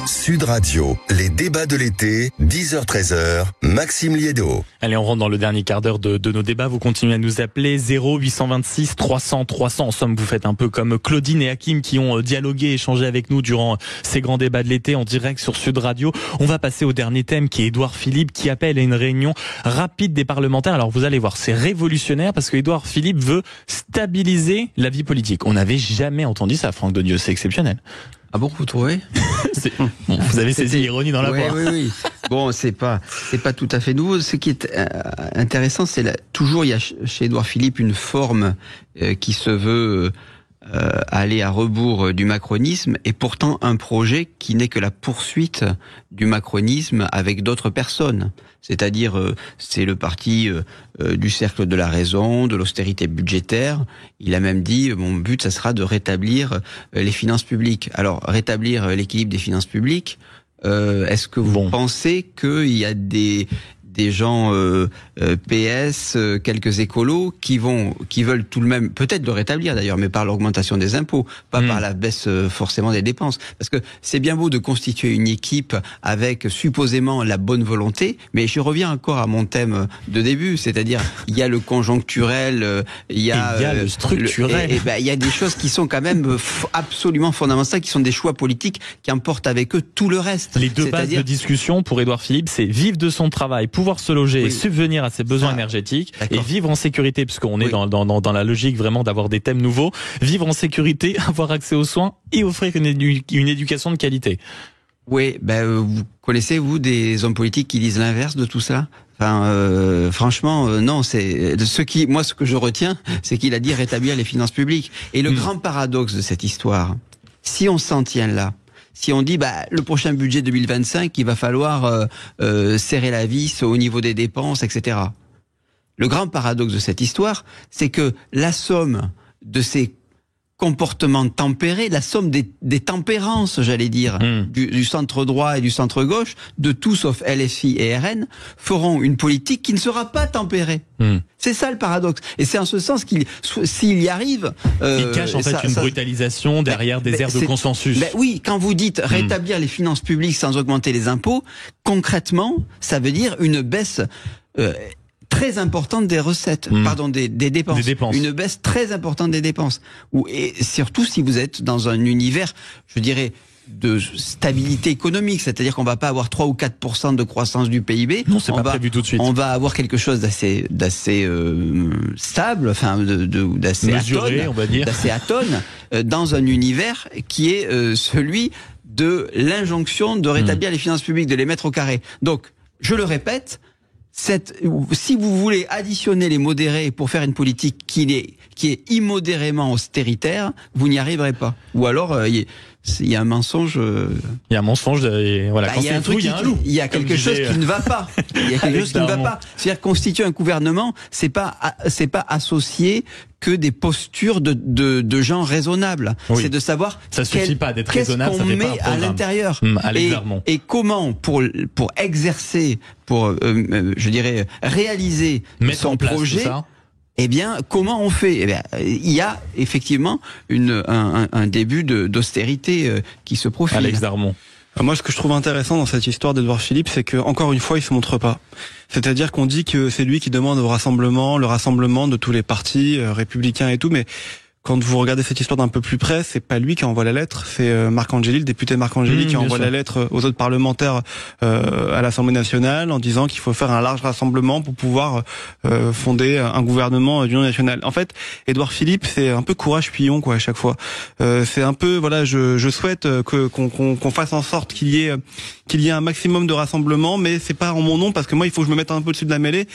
Sud Radio, les débats de l'été, 10h-13h, Maxime Liédo. Allez, on rentre dans le dernier quart d'heure de nos débats. Vous continuez à nous appeler 0826 300 300. En somme, vous faites un peu comme Claudine et Hakim qui ont dialogué, échangé avec nous durant ces grands débats de l'été en direct sur Sud Radio. On va passer au dernier thème qui est Édouard Philippe qui appelle à une réunion rapide des parlementaires. Alors vous allez voir, c'est révolutionnaire parce que Édouard Philippe veut stabiliser la vie politique. On n'avait jamais entendu ça, Franck Dodieu, c'est exceptionnel. Ah bon, vous trouvez? Bon, vous avez saisi l'ironie dans la voix. Oui. Bon, c'est pas tout à fait nouveau. Ce qui est intéressant, c'est toujours il y a chez Édouard Philippe une forme qui se veut aller à rebours du macronisme et pourtant un projet qui n'est que la poursuite du macronisme avec d'autres personnes. C'est-à-dire, c'est le parti du cercle de la raison, de l'austérité budgétaire. Il a même dit, mon but, ça sera de rétablir les finances publiques. Alors, rétablir l'équilibre des finances publiques, est-ce que vous pensez qu'il y a des gens PS, quelques écolos qui veulent tout de même peut-être le rétablir d'ailleurs, mais par l'augmentation des impôts, pas par la baisse forcément des dépenses. Parce que c'est bien beau de constituer une équipe avec supposément la bonne volonté, mais je reviens encore à mon thème de début, c'est-à-dire il y a le conjoncturel, il y a le structurel. Il y a des choses qui sont quand même absolument fondamentales, qui sont des choix politiques qui emportent avec eux tout le reste. Les deux bases de discussion pour Édouard Philippe, c'est vivre de son travail, pouvoir se loger, subvenir à ses besoins énergétiques et vivre en sécurité, puisqu'on est dans la logique vraiment d'avoir des thèmes nouveaux. Vivre en sécurité, avoir accès aux soins et offrir une éducation de qualité. Oui, vous connaissez, vous, des hommes politiques qui disent l'inverse de tout ça? Enfin, franchement, non, moi, ce que je retiens, c'est qu'il a dit rétablir les finances publiques. Et le grand paradoxe de cette histoire, si on s'en tient là, si on dit le prochain budget 2025, il va falloir serrer la vis au niveau des dépenses, etc. Le grand paradoxe de cette histoire, c'est que la somme de ces comportements tempérés, la somme des tempérances, j'allais dire, du centre droit et du centre gauche, de tout sauf LFI et RN, feront une politique qui ne sera pas tempérée. C'est ça le paradoxe. Et c'est en ce sens s'il y arrive... il cache en fait une brutalisation derrière des airs de consensus. Oui, quand vous dites rétablir les finances publiques sans augmenter les impôts, concrètement, ça veut dire une baisse... très importante des recettes, des dépenses. Une baisse très importante des dépenses. Et surtout si vous êtes dans un univers, je dirais, de stabilité économique, c'est-à-dire qu'on va pas avoir 3 ou 4% de croissance du PIB. Non, c'est pas prévu tout de suite. On va avoir quelque chose d'assez stable, enfin d'assez mesuré, on va dire, d'assez atone, dans un univers qui est celui de l'injonction de rétablir les finances publiques, de les mettre au carré. Donc, je le répète, si vous voulez additionner les modérés pour faire une politique qui est immodérément austéritaire, vous n'y arriverez pas. Ou alors, il y a un mensonge. Il y a un mensonge. Voilà, il y a un truc, il y a quelque chose qui ne va pas. Il y a quelque chose qui ne va pas. C'est-à-dire constituer un gouvernement, c'est pas associer que des postures de gens raisonnables. C'est de savoir ça suffit pas d'être raisonnable, qu'est-ce qu'on met à l'intérieur et comment pour exercer, pour je dirais réaliser son projet. Eh bien, comment on fait? Eh bien, il y a effectivement un début d'austérité qui se profile. Alex Darmon. Moi, ce que je trouve intéressant dans cette histoire d'Édouard Philippe, c'est que encore une fois, il se montre pas. C'est-à-dire qu'on dit que c'est lui qui demande le rassemblement de tous les partis républicains et tout, mais quand vous regardez cette histoire d'un peu plus près, c'est pas lui qui envoie la lettre, c'est Marc Angeli, le député Marc Angeli, qui envoie la lettre aux autres parlementaires à l'Assemblée nationale en disant qu'il faut faire un large rassemblement pour pouvoir fonder un gouvernement d'union nationale. En fait, Édouard Philippe, c'est un peu courage Fillon, quoi, à chaque fois. C'est un peu, voilà, je souhaite qu'on fasse en sorte qu'il y ait un maximum de rassemblement, mais c'est pas en mon nom, parce que moi, il faut que je me mette un peu au-dessus de la mêlée.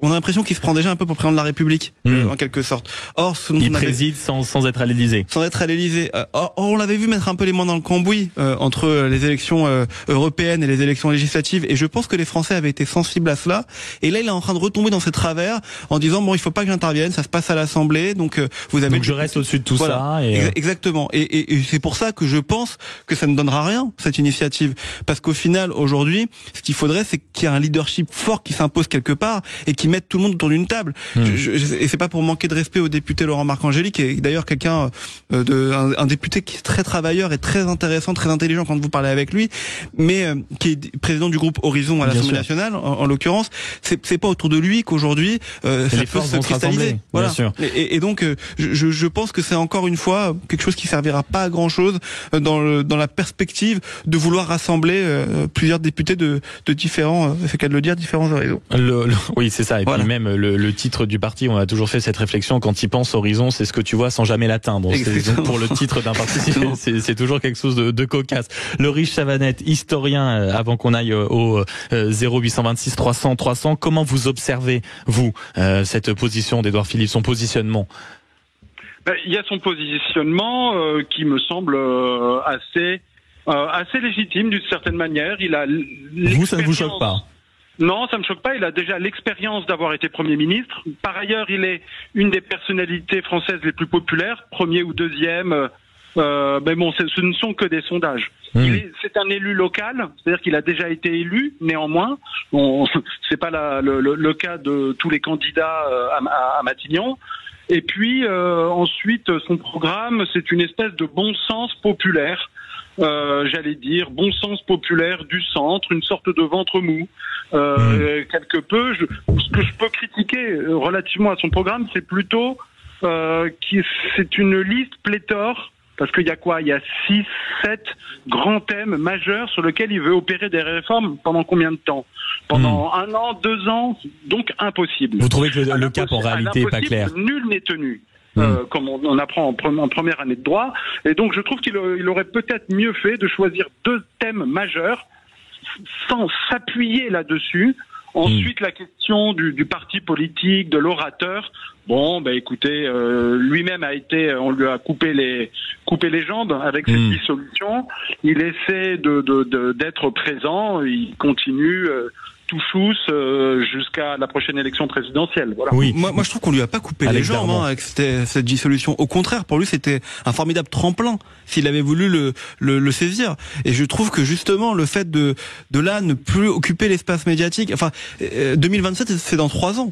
On a l'impression qu'il se prend déjà un peu pour président de la République, en quelque sorte. Or, il préside sans être à l'Élysée. Sans être à l'Élysée. Or, on l'avait vu mettre un peu les mains dans le cambouis entre les élections européennes et les élections législatives. Et je pense que les Français avaient été sensibles à cela. Et là, il est en train de retomber dans ses travers en disant bon, il faut pas que j'intervienne, ça se passe à l'Assemblée. Donc vous avez. Donc je reste au-dessus de tout ça. Exactement. Et c'est pour ça que je pense que ça ne donnera rien, cette initiative, parce qu'au final, aujourd'hui, ce qu'il faudrait, c'est qu'il y ait un leadership fort qui s'impose quelque part et qui mettre tout le monde autour d'une table. Et c'est pas pour manquer de respect au député Laurent Marcangeli, qui est d'ailleurs quelqu'un un député qui est très travailleur et très intéressant, très intelligent quand vous parlez avec lui, mais qui est président du groupe Horizon à l'Assemblée nationale, en l'occurrence. C'est pas autour de lui qu'aujourd'hui ça peut se cristalliser. Voilà. Et donc je pense que c'est encore une fois quelque chose qui servira pas à grand chose dans la perspective de vouloir rassembler plusieurs députés de différents, c'est qu'à de le dire, différents horizons. Oui, c'est ça. Et puis même le titre du parti, on a toujours fait cette réflexion, quand il pense horizon, c'est ce que tu vois sans jamais l'atteindre. Pour le titre d'un parti, c'est toujours quelque chose de cocasse. Lauriche Chavanette, historien, avant qu'on aille au 0826 300 300, comment vous observez, vous, cette position d'Édouard Philippe, son positionnement? Il y a son positionnement qui me semble assez légitime d'une certaine manière. Il a vous, ça ne vous choque pas? Non, ça me choque pas. Il a déjà l'expérience d'avoir été Premier ministre. Par ailleurs, il est une des personnalités françaises les plus populaires, premier ou deuxième. Mais bon, ce ne sont que des sondages. C'est un élu local, c'est-à-dire qu'il a déjà été élu. Néanmoins, c'est pas le cas de tous les candidats à Matignon. Et puis ensuite, son programme, c'est une espèce de bon sens populaire. J'allais dire bon sens populaire du centre, une sorte de ventre mou. Quelque peu, ce que je peux critiquer relativement à son programme, c'est plutôt c'est une liste pléthore, parce qu'il y a quoi? Il y a 6-7 grands thèmes majeurs sur lesquels il veut opérer des réformes pendant combien de temps? Pendant 1 an, 2 ans, donc impossible. Vous trouvez que le cap en réalité n'est pas clair? Nul n'est tenu. Comme on apprend en première année de droit. Et donc je trouve qu'il aurait peut-être mieux fait de choisir 2 thèmes majeurs sans s'appuyer là-dessus. Ensuite, la question du parti politique, de l'orateur. Bon, écoutez, lui-même on lui a coupé les jambes avec cette dissolution. Il essaie d'être présent. Il continue tout chousse jusqu'à la prochaine élection présidentielle. Voilà. Oui, moi je trouve qu'on lui a pas coupé les jambes avec cette dissolution. Au contraire, pour lui, c'était un formidable tremplin s'il avait voulu le saisir. Et je trouve que justement le fait de là ne plus occuper l'espace médiatique, 2027, c'est dans 3 ans.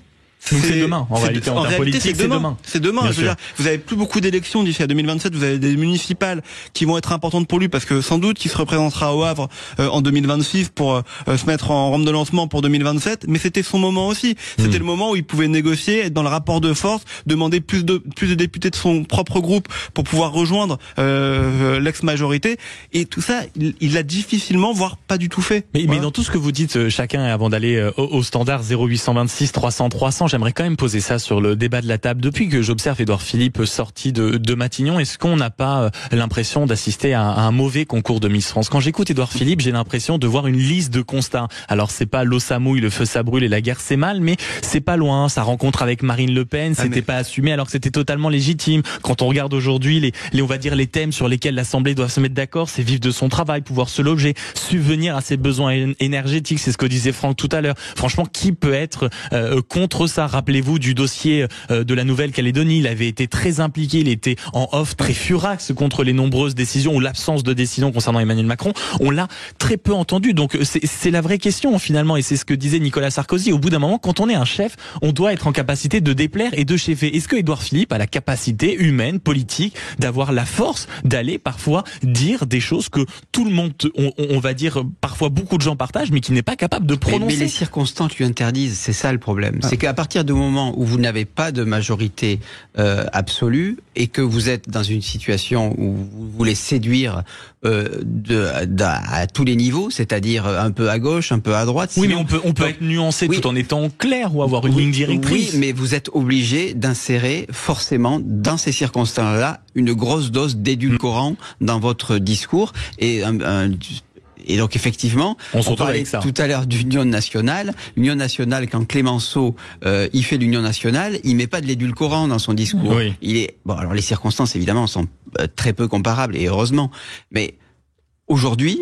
Donc c'est demain, en réalité, en termes politiques, c'est demain. C'est demain. Je veux dire, vous avez plus beaucoup d'élections d'ici à 2027. Vous avez des municipales qui vont être importantes pour lui, parce que sans doute qu'il se représentera au Havre en 2026 pour se mettre en rampe de lancement pour 2027. Mais c'était son moment aussi. C'était le moment où il pouvait négocier, être dans le rapport de force, demander plus de députés de son propre groupe pour pouvoir rejoindre l'ex-majorité. Et tout ça, il l'a difficilement, voire pas du tout fait. Mais dans tout ce que vous dites, chacun, avant d'aller au standard 0826 300 300, j'aimerais quand même poser ça sur le débat de la table. Depuis que j'observe Édouard Philippe sorti de Matignon, est-ce qu'on n'a pas l'impression d'assister à un mauvais concours de Miss France? Quand j'écoute Édouard Philippe, j'ai l'impression de voir une liste de constats. Alors c'est pas l'eau ça mouille, le feu ça brûle et la guerre c'est mal, mais c'est pas loin. Sa rencontre avec Marine Le Pen, c'était pas assumé alors que c'était totalement légitime. Quand on regarde aujourd'hui on va dire les thèmes sur lesquels l'Assemblée doit se mettre d'accord, c'est vivre de son travail, pouvoir se loger, subvenir à ses besoins énergétiques, c'est ce que disait Franck tout à l'heure. Franchement, qui peut être contre ça? Rappelez-vous du dossier de la Nouvelle-Calédonie, il avait été très impliqué, il était en off très furax contre les nombreuses décisions ou l'absence de décisions concernant Emmanuel Macron. On l'a très peu entendu, donc c'est la vraie question finalement, et c'est ce que disait Nicolas Sarkozy. Au bout d'un moment, quand on est un chef, on doit être en capacité de déplaire et de chefer. Est-ce que Édouard Philippe a la capacité humaine, politique, d'avoir la force d'aller parfois dire des choses que tout le monde, on va dire parfois beaucoup de gens partagent, mais qui n'est pas capable de prononcer? Mais les circonstances lui interdisent, c'est ça le problème. C'est qu'à partir partir du moment où vous n'avez pas de majorité absolue et que vous êtes dans une situation où vous voulez séduire à tous les niveaux, c'est-à-dire un peu à gauche, un peu à droite. Oui, sinon, mais on peut être nuancé tout en étant clair ou avoir une ligne directrice. Oui, mais vous êtes obligé d'insérer forcément dans ces circonstances-là une grosse dose d'édulcorant dans votre discours et donc effectivement, on parlait tout à l'heure d'Union nationale. L'Union nationale, quand Clémenceau il fait l'Union nationale, il met pas de l'édulcorant dans son discours. Oui. Alors les circonstances évidemment sont très peu comparables et heureusement, mais aujourd'hui,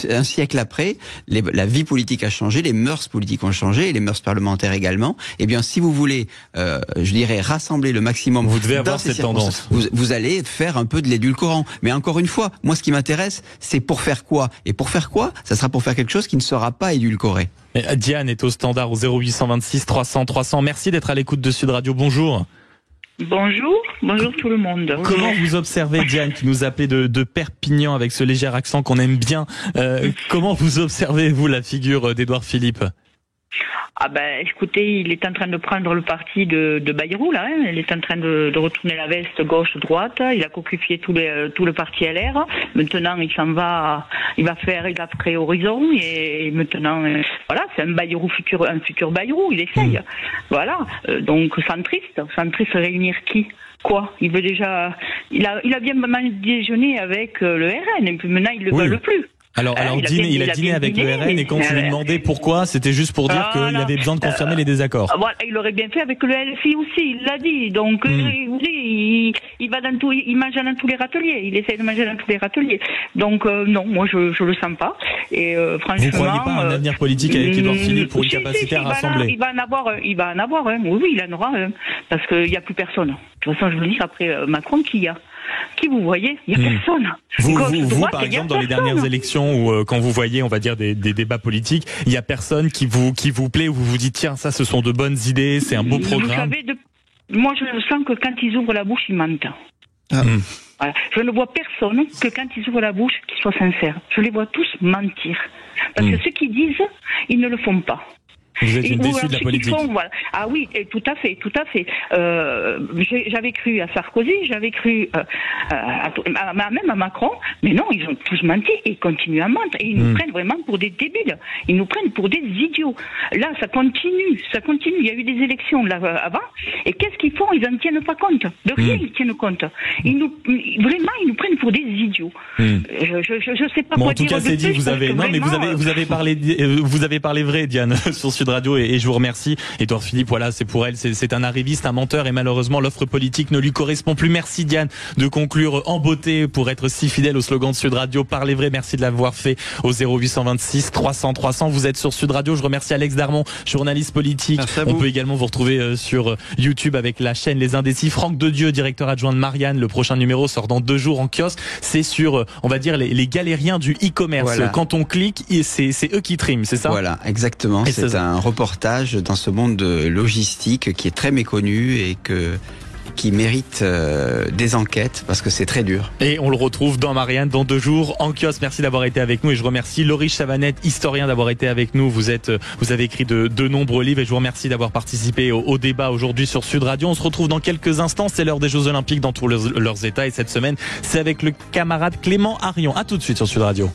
un siècle après, la vie politique a changé, les mœurs politiques ont changé, et les mœurs parlementaires également. Eh bien, si vous voulez, je dirais, rassembler le maximum, vous devez avoir cette tendance. Vous allez faire un peu de l'édulcorant. Mais encore une fois, moi, ce qui m'intéresse, c'est pour faire quoi? Et pour faire quoi? Ça sera pour faire quelque chose qui ne sera pas édulcoré. Diane est au standard au 0826 300 300. Merci d'être à l'écoute de Sud Radio. Bonjour. Bonjour tout le monde. Comment vous observez, Diane, qui nous appelait de Perpignan avec ce léger accent qu'on aime bien, comment vous observez-vous la figure d'Édouard Philippe? Écoutez, il est en train de prendre le parti de Bayrou, là. Il est en train de retourner la veste gauche-droite. Il a cocufié tout le parti LR. Maintenant, il s'en va, il va créer Horizon et maintenant, voilà, c'est un futur Bayrou. Il essaye. Voilà. Donc, centriste réunir qui? Quoi? Il veut déjà, il a bien déjeuné avec le RN et puis maintenant, il le veut plus. Alors il a dîné avec le RN et quand tu lui demandais pourquoi, c'était juste pour dire qu'il avait besoin de confirmer les désaccords. Voilà, il aurait bien fait avec le LFI aussi, il l'a dit. Donc il va il mange dans tous les râteliers, il essaie de manger dans tous les râteliers. Donc non, moi je le sens pas. Et franchement, vous croyez pas à un avenir politique avec Édouard Philippe pour une capacité à rassembler? Il va en avoir un. Oui, il en aura un, parce qu'il y a plus personne. De toute façon, je vous le dis, après Macron, qui vous voyez, il n'y a personne. Vous, par exemple, dans les dernières élections où quand vous voyez, on va dire, des débats politiques, il n'y a personne qui vous plaît, où vous vous dites, tiens, ça, ce sont de bonnes idées, c'est un beau programme. Vous savez, moi, je sens que quand ils ouvrent la bouche, ils mentent. Voilà. Je ne vois personne que quand ils ouvrent la bouche, qu'ils soient sincères. Je les vois tous mentir. Parce que ceux qui disent, ils ne le font pas. Vous êtes une déçue de la politique. Voilà. Ah oui, tout à fait. J'avais cru à Sarkozy, j'avais cru même à Macron, mais non, ils ont tous menti et ils continuent à mentir. Et ils nous prennent vraiment pour des débiles. Ils nous prennent pour des idiots. Là, ça continue. Il y a eu des élections là avant, et qu'est-ce qu'ils font? Ils n'en tiennent pas compte. De rien, ils tiennent compte. Ils nous prennent pour des idiots. Je sais pas quoi dire. En tout cas, c'est dit. Vous avez parlé vrai, Diane, sur Sud Radio et je vous remercie. Édouard Philippe, voilà, c'est pour elle, c'est un arriviste, un menteur et malheureusement l'offre politique ne lui correspond plus. Merci Diane de conclure en beauté pour être si fidèle au slogan de Sud Radio. Parlez vrai, merci de l'avoir fait au 0826 300 300. Vous êtes sur Sud Radio. Je remercie Alex Darmon, journaliste politique. On peut également vous retrouver sur YouTube avec la chaîne Les Indécis. Franck Dedieu, directeur adjoint de Marianne. Le prochain numéro sort dans 2 jours en kiosque. C'est sur, on va dire, les galériens du e-commerce. Voilà. Quand on clique, c'est eux qui triment, c'est ça? Voilà, exactement. C'est un reportage dans ce monde de logistique qui est très méconnu et qui mérite des enquêtes parce que c'est très dur. Et on le retrouve dans Marianne dans 2 jours en kiosque. Merci d'avoir été avec nous et je remercie Laurie Chavanette, historien, d'avoir été avec nous. Vous avez écrit de nombreux livres et je vous remercie d'avoir participé au débat aujourd'hui sur Sud Radio. On se retrouve dans quelques instants. C'est l'heure des Jeux Olympiques dans tous leurs états et cette semaine, c'est avec le camarade Clément Arion. À tout de suite sur Sud Radio.